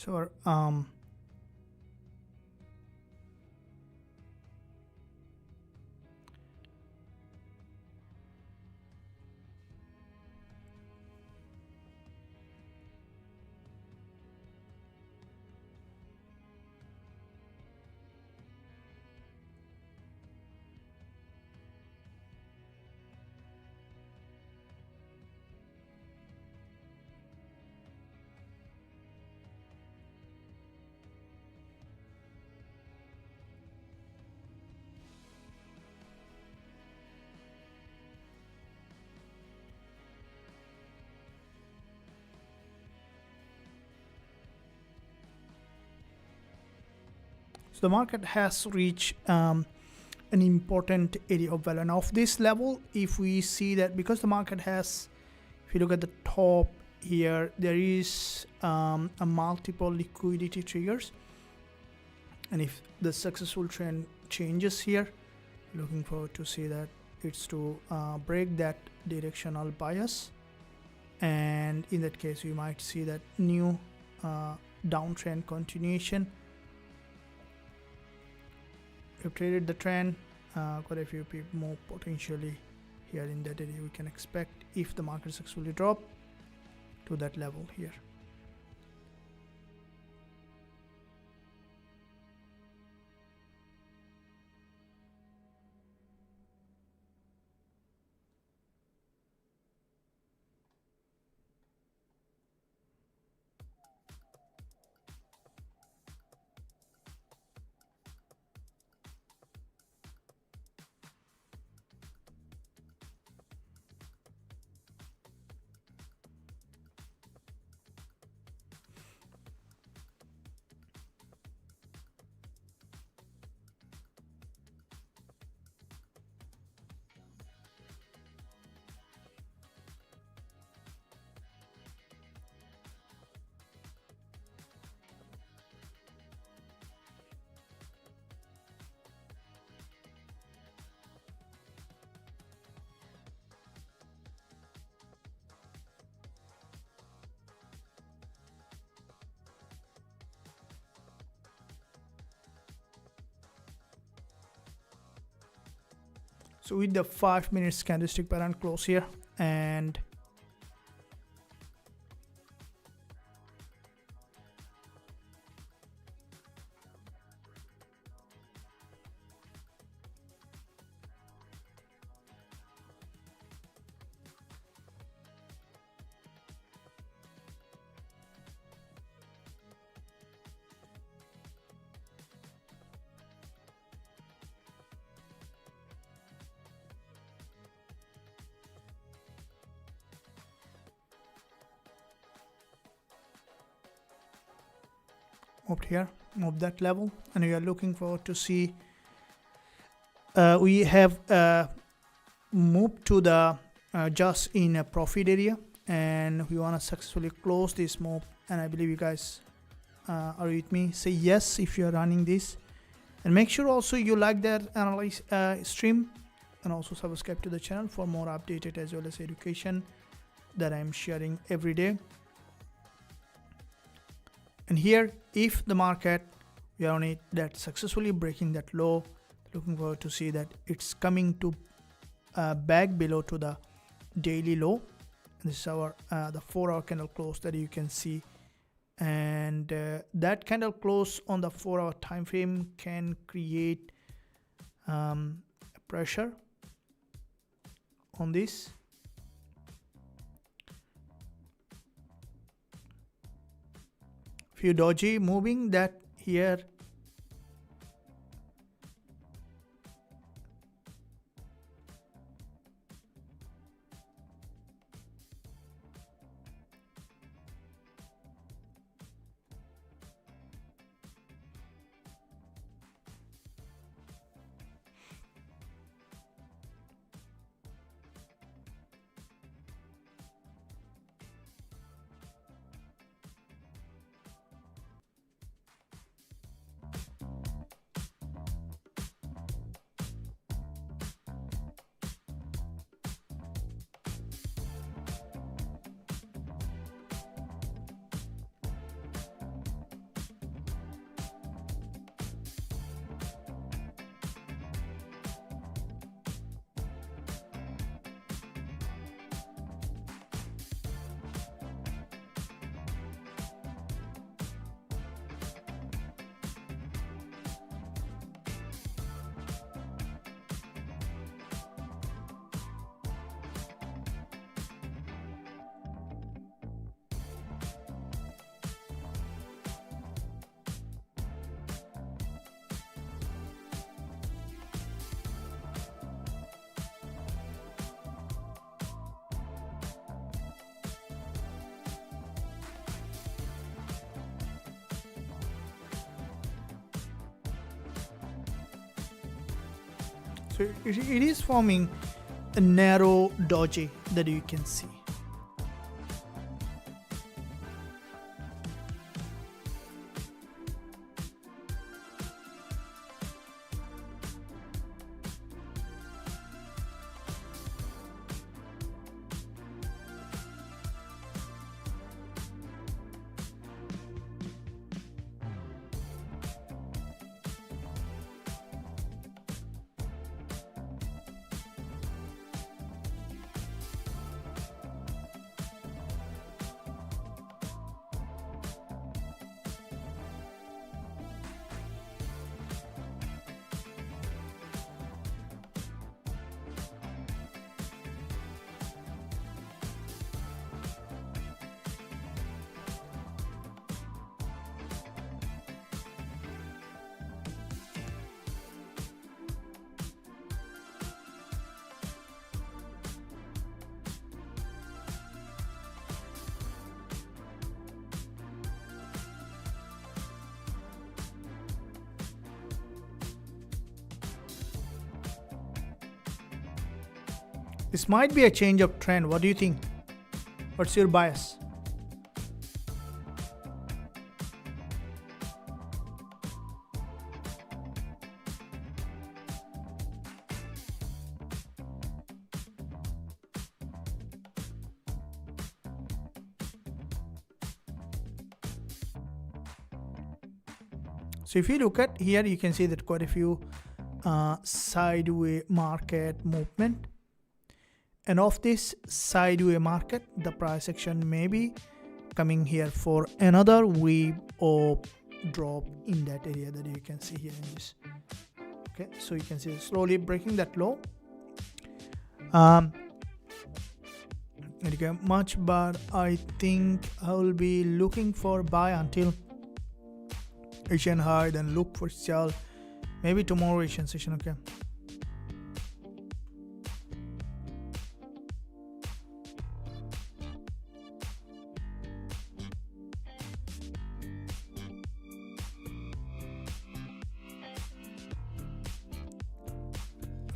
so the market has reached an important area of value. Now of this level, if we see that, because the market has, if you look at the top here, there is a multiple liquidity triggers, and if the successful trend changes here, looking forward to see that it's to break that directional bias, and in that case we might see that new downtrend continuation. We've traded the trend, quite a few people more potentially here in that area we can expect if the market successfully drop to that level here. So with the 5 minutes candlestick pattern close here, and moved here, moved that level, and we are looking forward to see we have moved to the just in a profit area, and we want to successfully close this move. And I believe you guys are with me. Say yes if you're running this, and make sure also you like that analyze stream, and also subscribe to the channel for more updated as well as education that I'm sharing every day. And here, if the market, we are on it, that successfully breaking that low, looking forward to see that it's coming to back below to the daily low. And this is our the 4-hour candle close that you can see, and that candle close on the 4-hour time frame can create pressure on this. Few doji moving that here. So it is forming a narrow doji that you can see. This might be a change of trend. What do you think? What's your bias? So if you look at here, you can see that quite a few sideways market movement, and of this sideways market the price action may be coming here for another wave or drop in that area that you can see here in this. Okay, so you can see slowly breaking that low. Okay, much, but I think I will be looking for buy until Asian high, then look for sell maybe tomorrow Asian session. Okay,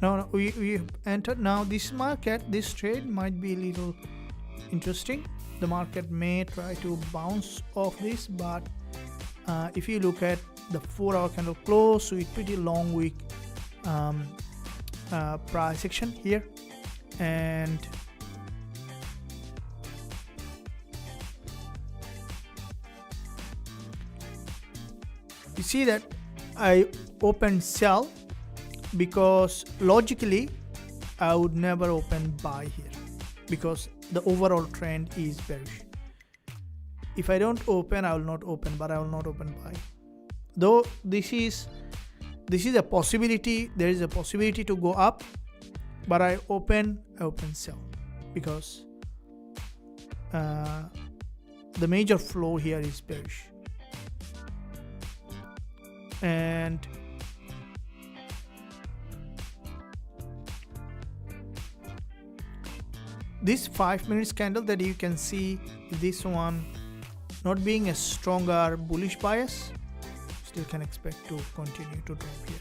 no, we entered now. This market, this trade might be a little interesting. The market may try to bounce off this, but if you look at the 4-hour candle close with pretty long wick price action here, and you see that I opened sell because logically I would never open buy here because the overall trend is bearish. If I don't open, I will not open, but I will not open buy. Though this is a possibility, there is a possibility to go up, but I open sell because the major flow here is bearish. And this 5 minutes candle that you can see, this one not being a stronger bullish bias, still can expect to continue to drop here.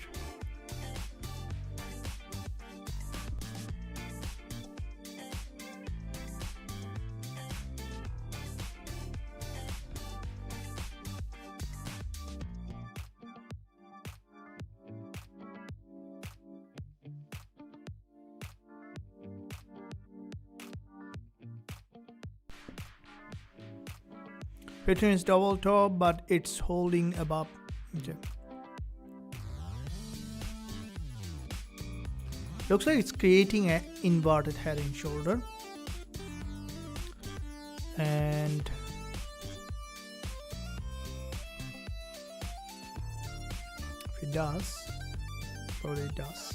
Pattern is double top, but it's holding above. Okay. Looks like it's creating an inverted head and shoulder, and if it does, probably it does.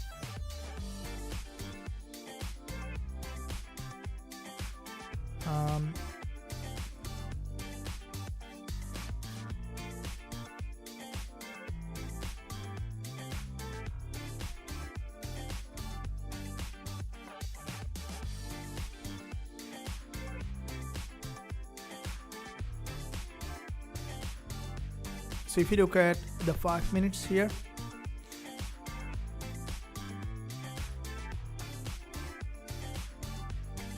So if you look at the 5 minutes here,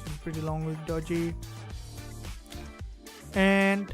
it's pretty long with doji, and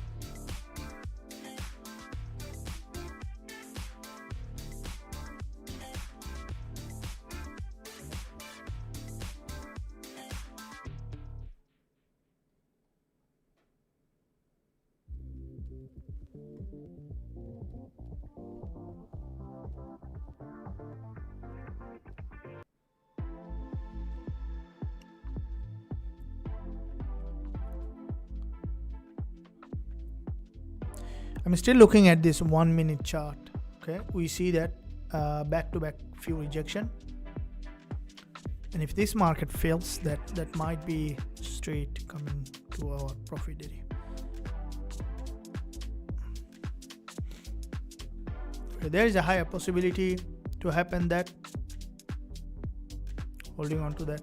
I'm still looking at this 1 minute chart. Okay, we see that back-to-back few rejection, and if this market fails, that might be straight coming to our profit area. Okay, there is a higher possibility to happen, that holding on to that.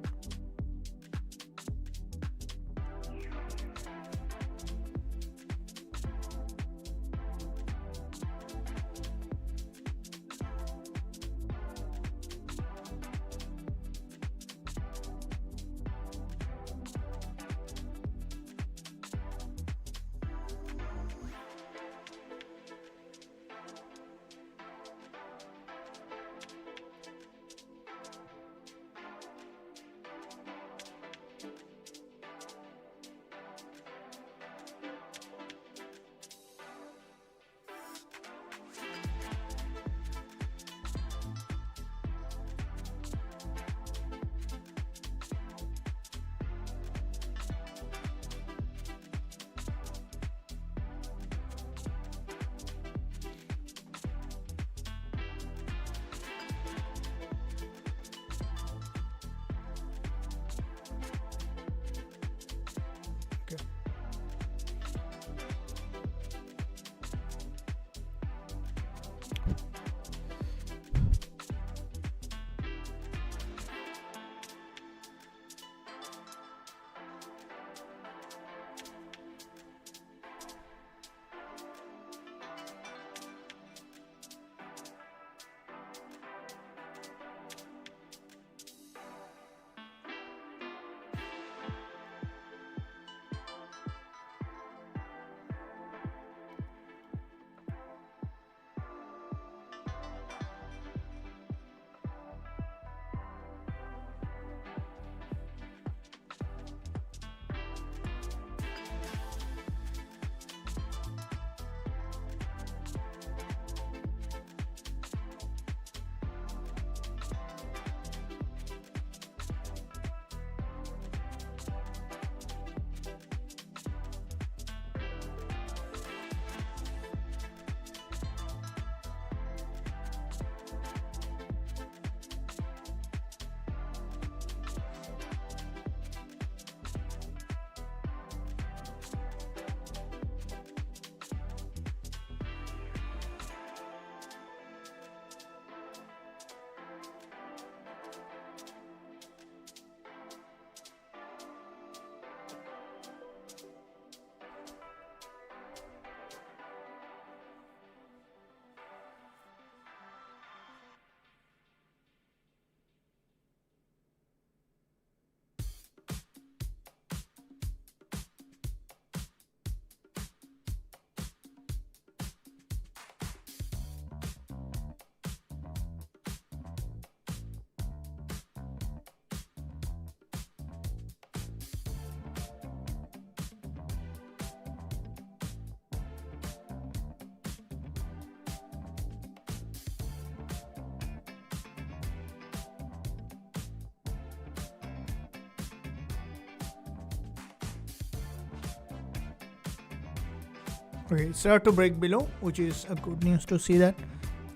Okay, it started to break below, which is a good news to see that.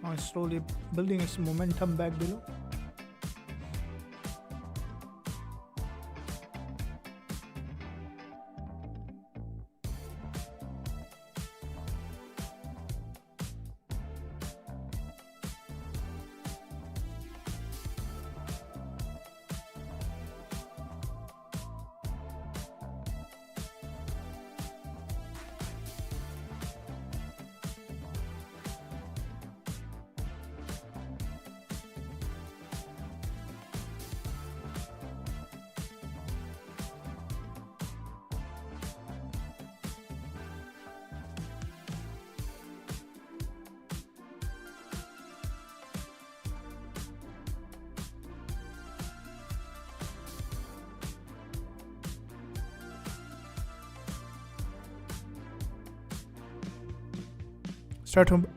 Now it's slowly building its momentum back below.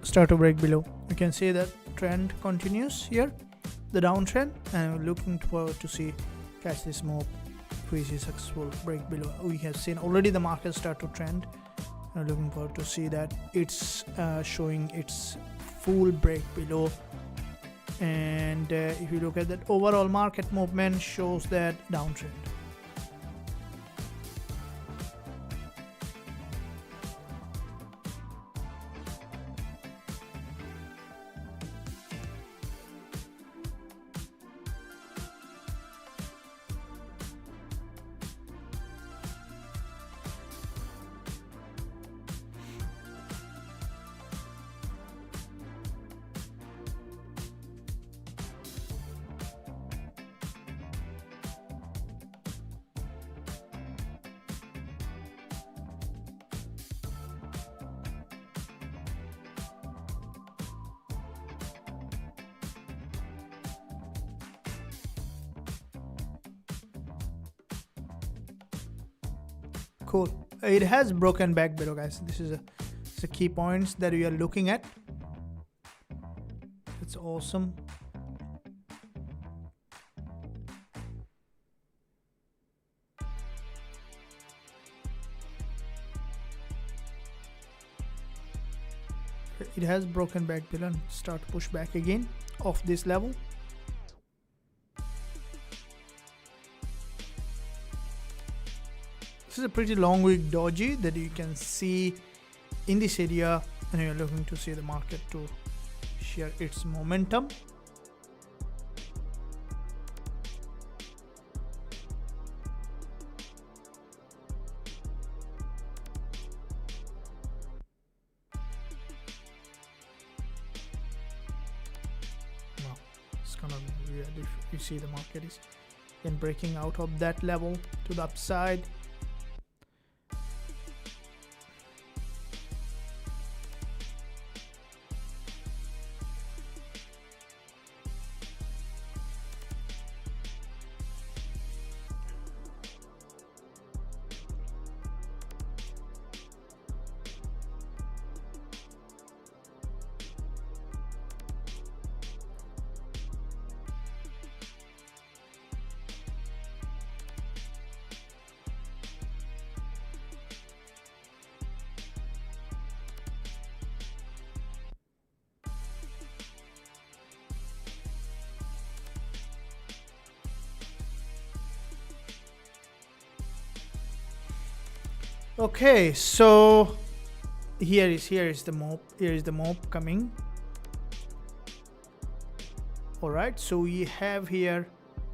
Start to break below. You can see that trend continues here, the downtrend, and we're looking forward to see catch this move if we see successful break below. We have seen already the market start to trend, and looking forward to see that it's showing its full break below. And if you look at that overall market movement, shows that downtrend. Cool. It has broken back below, guys. This is the key points that we are looking at. It's awesome. It has broken back below and start to push back again off this level. This is a pretty long wick doji that you can see in this area, and you're looking to see the market to share its momentum. Now it's gonna be weird if you see the market is in breaking out of that level to the upside. Okay, so here is the mob coming. All right, so we have here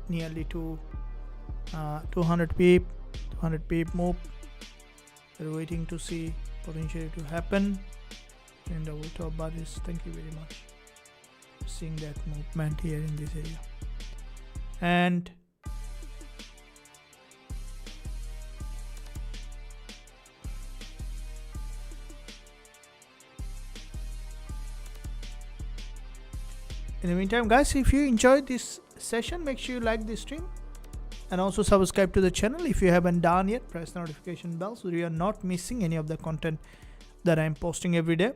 nearly to 200 pip mob. We're waiting to see potentially to happen in the top bodies. Thank you very much for seeing that movement here in this area. And in the meantime, guys, if you enjoyed this session, make sure you like this stream and also subscribe to the channel if you haven't done yet. Press the notification bell so you are not missing any of the content that I'm posting every day.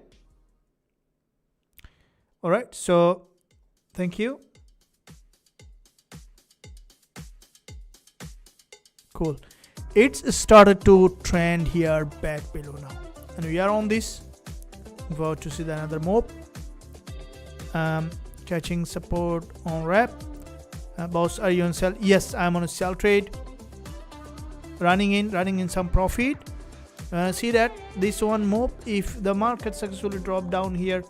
All right, so thank you. Cool. It's started to trend here back below now, and we are on this. About to see the another move. Catching support on rep. Boss, are you on sell? Yes, I'm on a sell trade. Running in some profit. See that this one move, if the market successfully drop down here,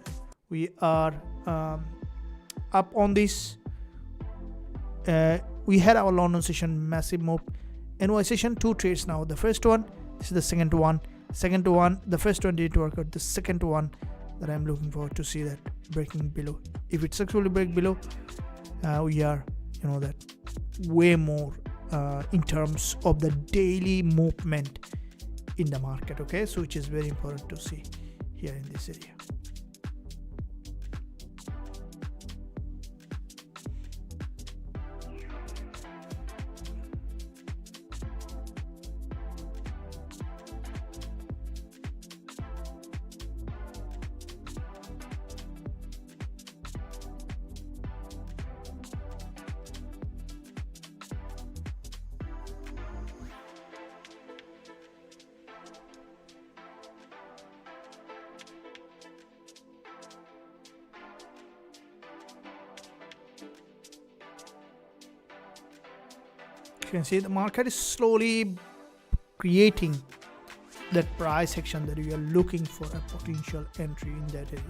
we are up on this. We had our London session massive move. NY session 2 trades now. The first one, this is the second one. The first one didn't work out. The second one that I'm looking forward to see that breaking below. If it successfully break below, we are, that way more in terms of the daily movement in the market. Okay, so which is very important to see here in this area. You can see the market is slowly creating that price action that we are looking for a potential entry in that area.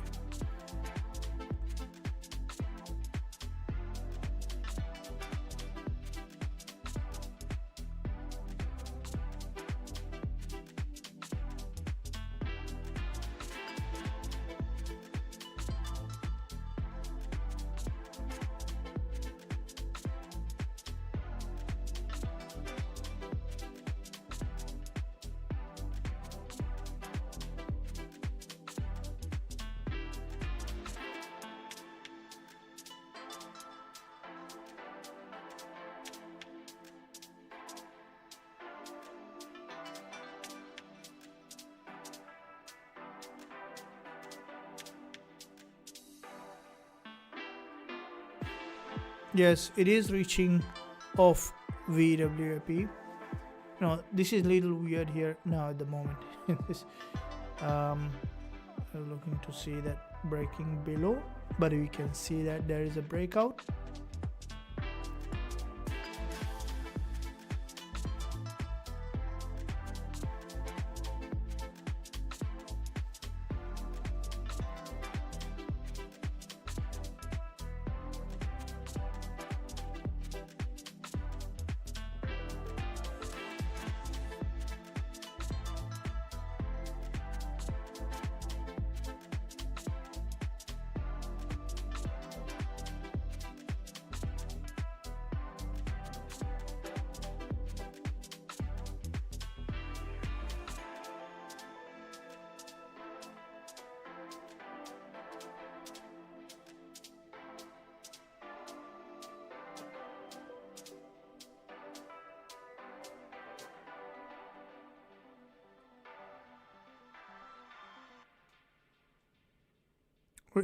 Yes, it is reaching off VWAP. No, this is little weird here now at the moment. I'm looking to see that breaking below, but we can see that there is a breakout.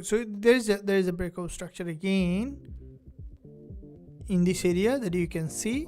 So there is a breakout structure again in this area that you can see.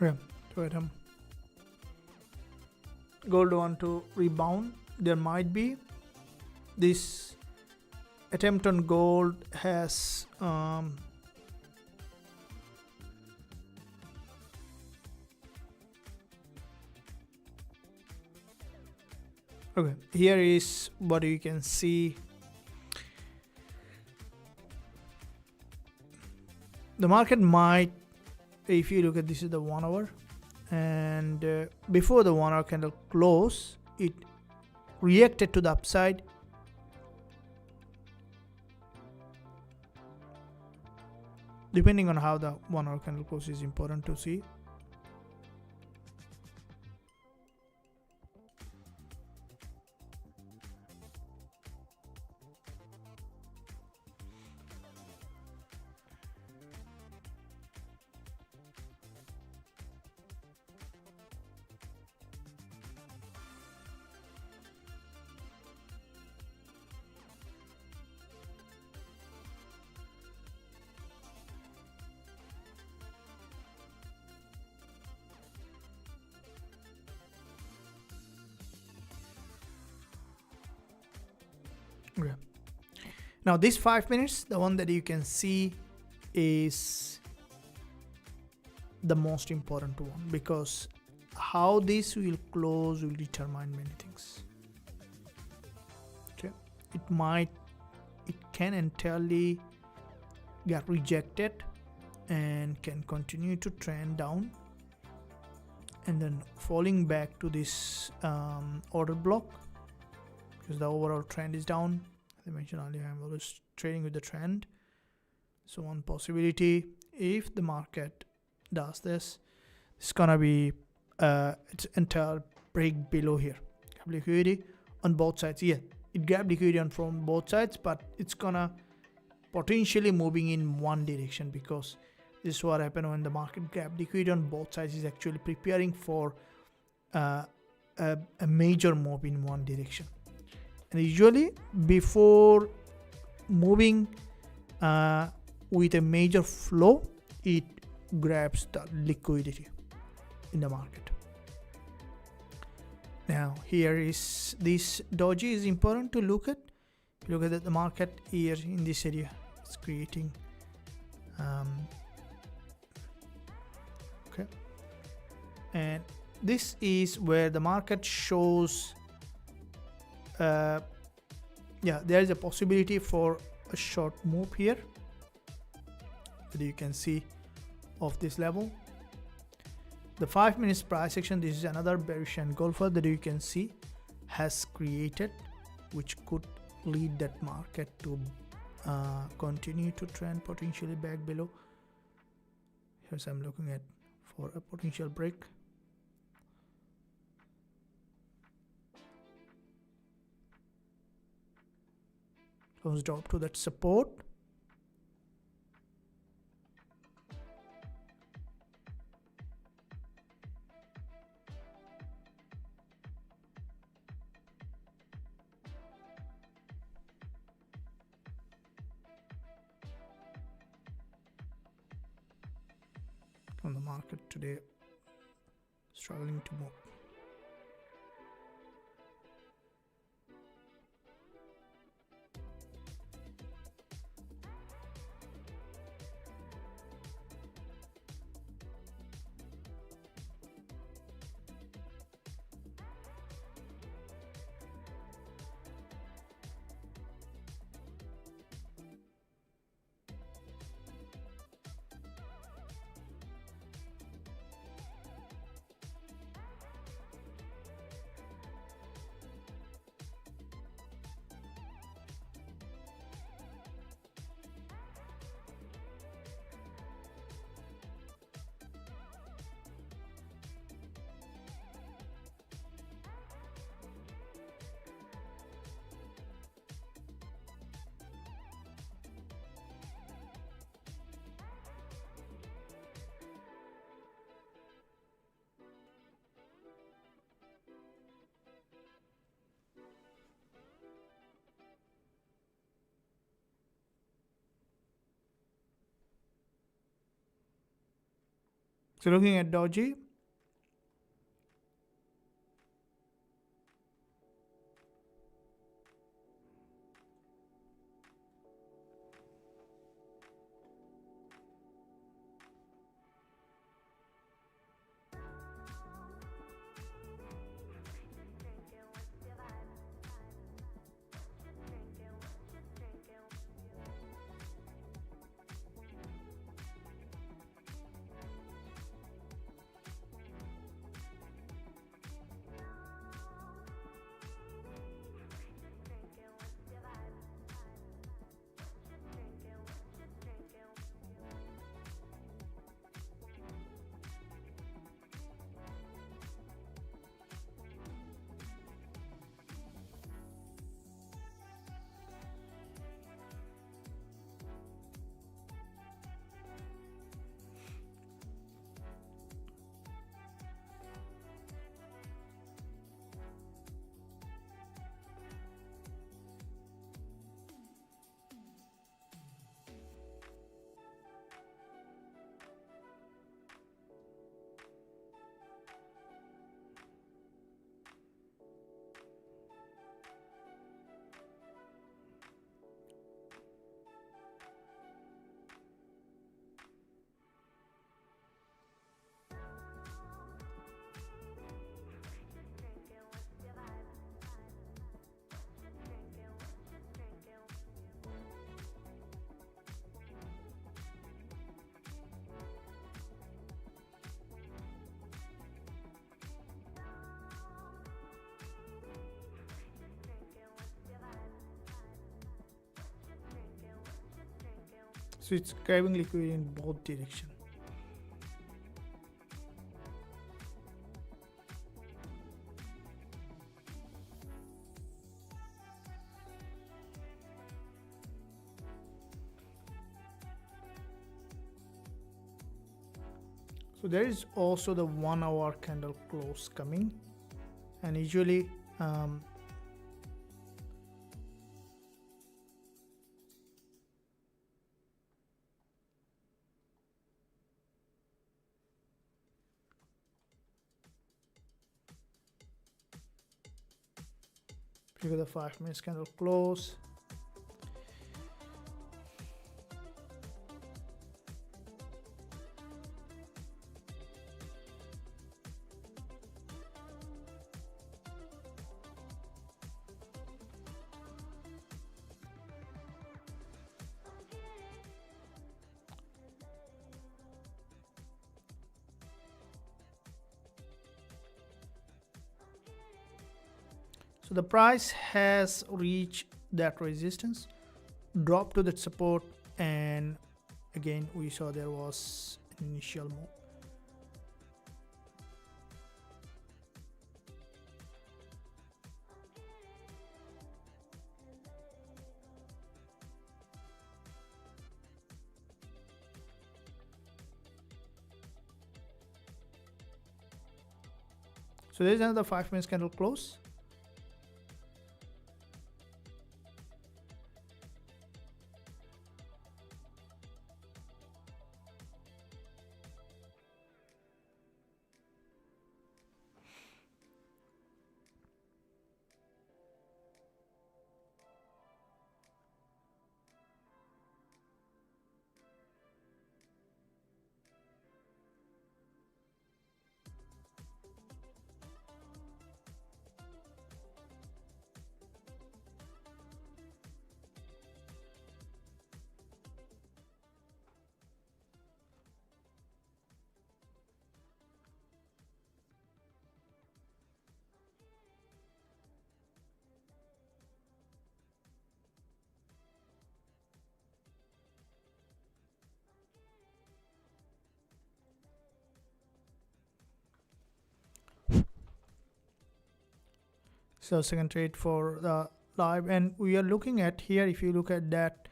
Yeah, to item. Gold want to rebound. There might be this attempt on gold has okay, here is what you can see. The market might, if you look at this is the 1 hour, and before the 1 hour candle close, it reacted to the upside. Depending on how the 1 hour candle close is important to see. Okay. Now this 5 minutes, the one that you can see, is the most important one, because how this will close will determine many things. Okay, it can entirely get rejected and can continue to trend down, and then falling back to this order block, because the overall trend is down. As I mentioned earlier, I'm always trading with the trend. So one possibility, if the market does this, it's gonna be its entire break below here. Liquidity on both sides. Yeah, it grabbed liquidity on from both sides, but it's gonna potentially moving in one direction, because this is what happened when the market grabbed liquidity on both sides, is actually preparing for a major move in one direction. And usually before moving with a major flow, it grabs the liquidity in the market. Now here is this doji is important to look at. Look at the market here in this area. It's creating okay, and this is where the market shows yeah, there is a possibility for a short move here that you can see of this level. The 5 minutes price action, this is another bearish engulfer that you can see has created, which could lead that market to continue to trend potentially back below. Here's I'm looking at for a potential break. Closed up to that support. On the market today, struggling to move. So looking at doji, So it's grabbing liquidity in both directions. So there is also the 1 hour candle close coming, and usually look at the 5 minutes candle close. So the price has reached that resistance, dropped to that support, and again we saw there was an initial move. So there's another 5 minutes candle close. So second trade for the live, and we are looking at here, if you look at that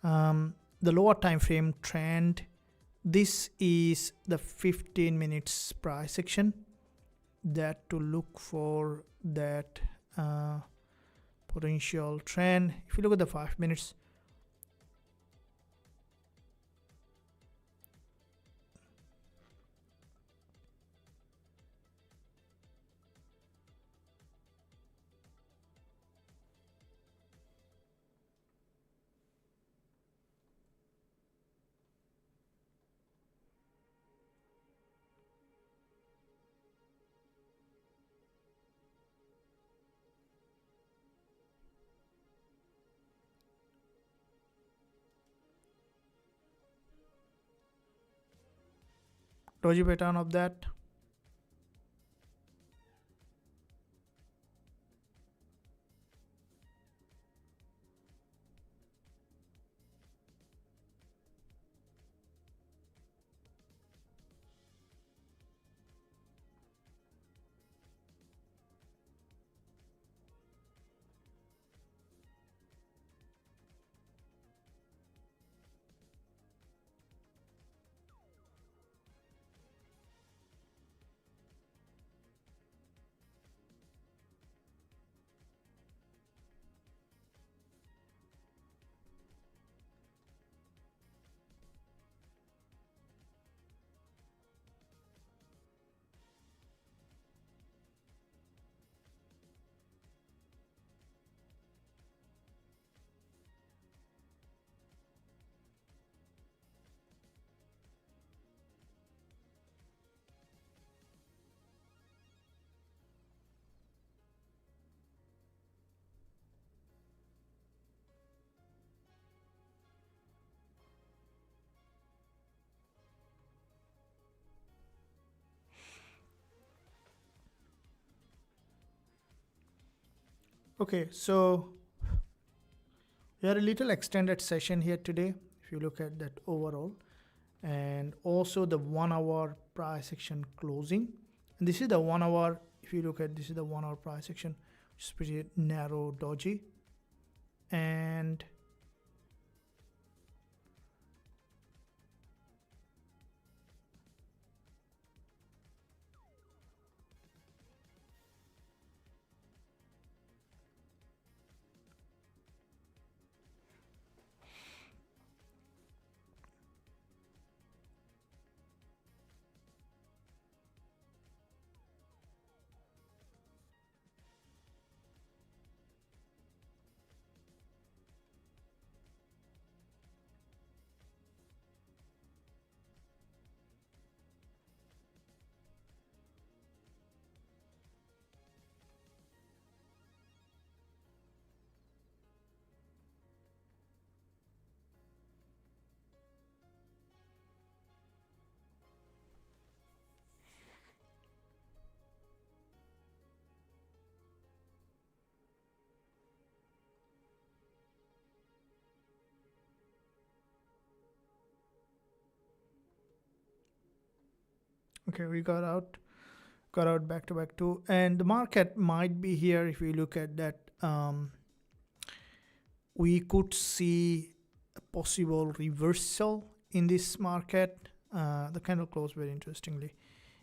the lower time frame trend, this is the 15 minutes price section, that to look for that potential trend. If you look at the 5 minutes, doji pattern of that. Okay, so we had a little extended session here today. If if you look at that overall, and also the 1 hour price action closing. And this is the 1 hour. If you look at, this is the 1 hour price action, which is pretty narrow, dodgy. And okay, we got out back to back too, and the market might be here. If we look at that, we could see a possible reversal in this market. The candle closed very interestingly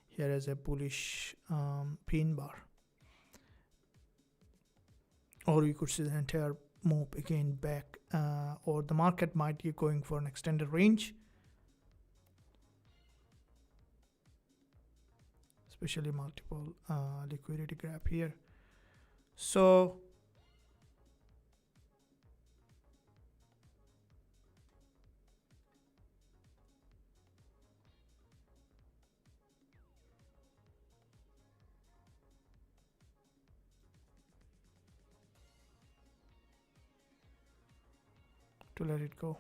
here as a bullish pin bar, or you could see the entire move again back, or the market might be going for an extended range, especially multiple liquidity gap here. So to let it go.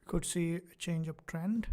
Could see a change of trend.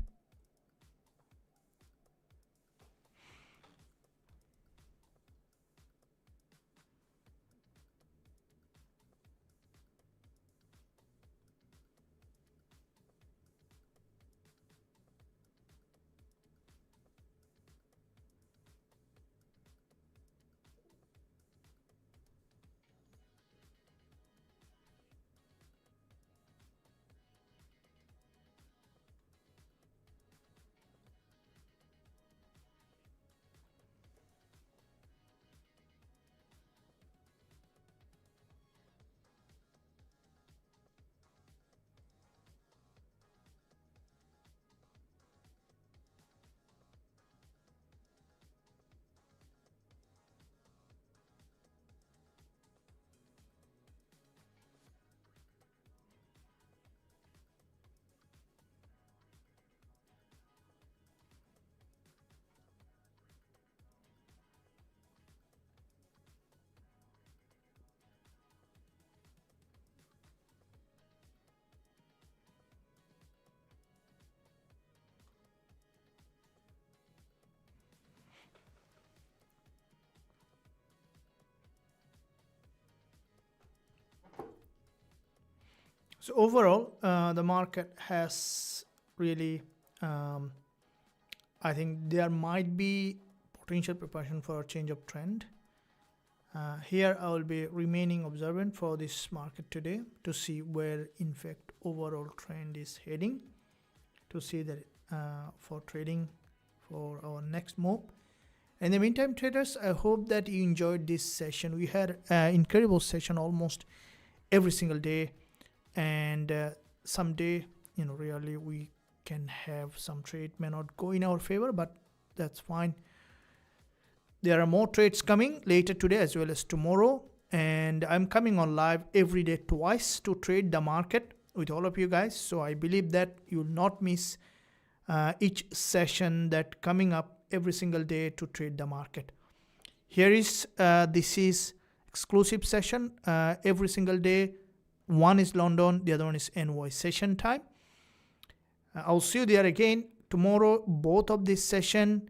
So overall, the market has really, I think there might be potential preparation for a change of trend. Here I will be remaining observant for this market today to see where in fact overall trend is heading, to see that for trading for our next move. In the meantime, traders, I hope that you enjoyed this session. We had an incredible session almost every single day, and someday, really we can have some trade may not go in our favor, but that's fine. There are more trades coming later today as well as tomorrow, and I'm coming on live every day twice to trade the market with all of you guys. So I believe that you will not miss each session that coming up every single day to trade the market. Here is this is exclusive session every single day. One is London, the other one is NY session time. I'll see you there again tomorrow, both of this session.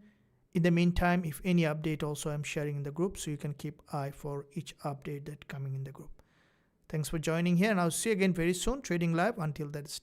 In the meantime, if any update also I'm sharing in the group, so you can keep eye for each update that coming in the group. Thanks for joining here, and I'll see you again very soon trading live. Until that, stay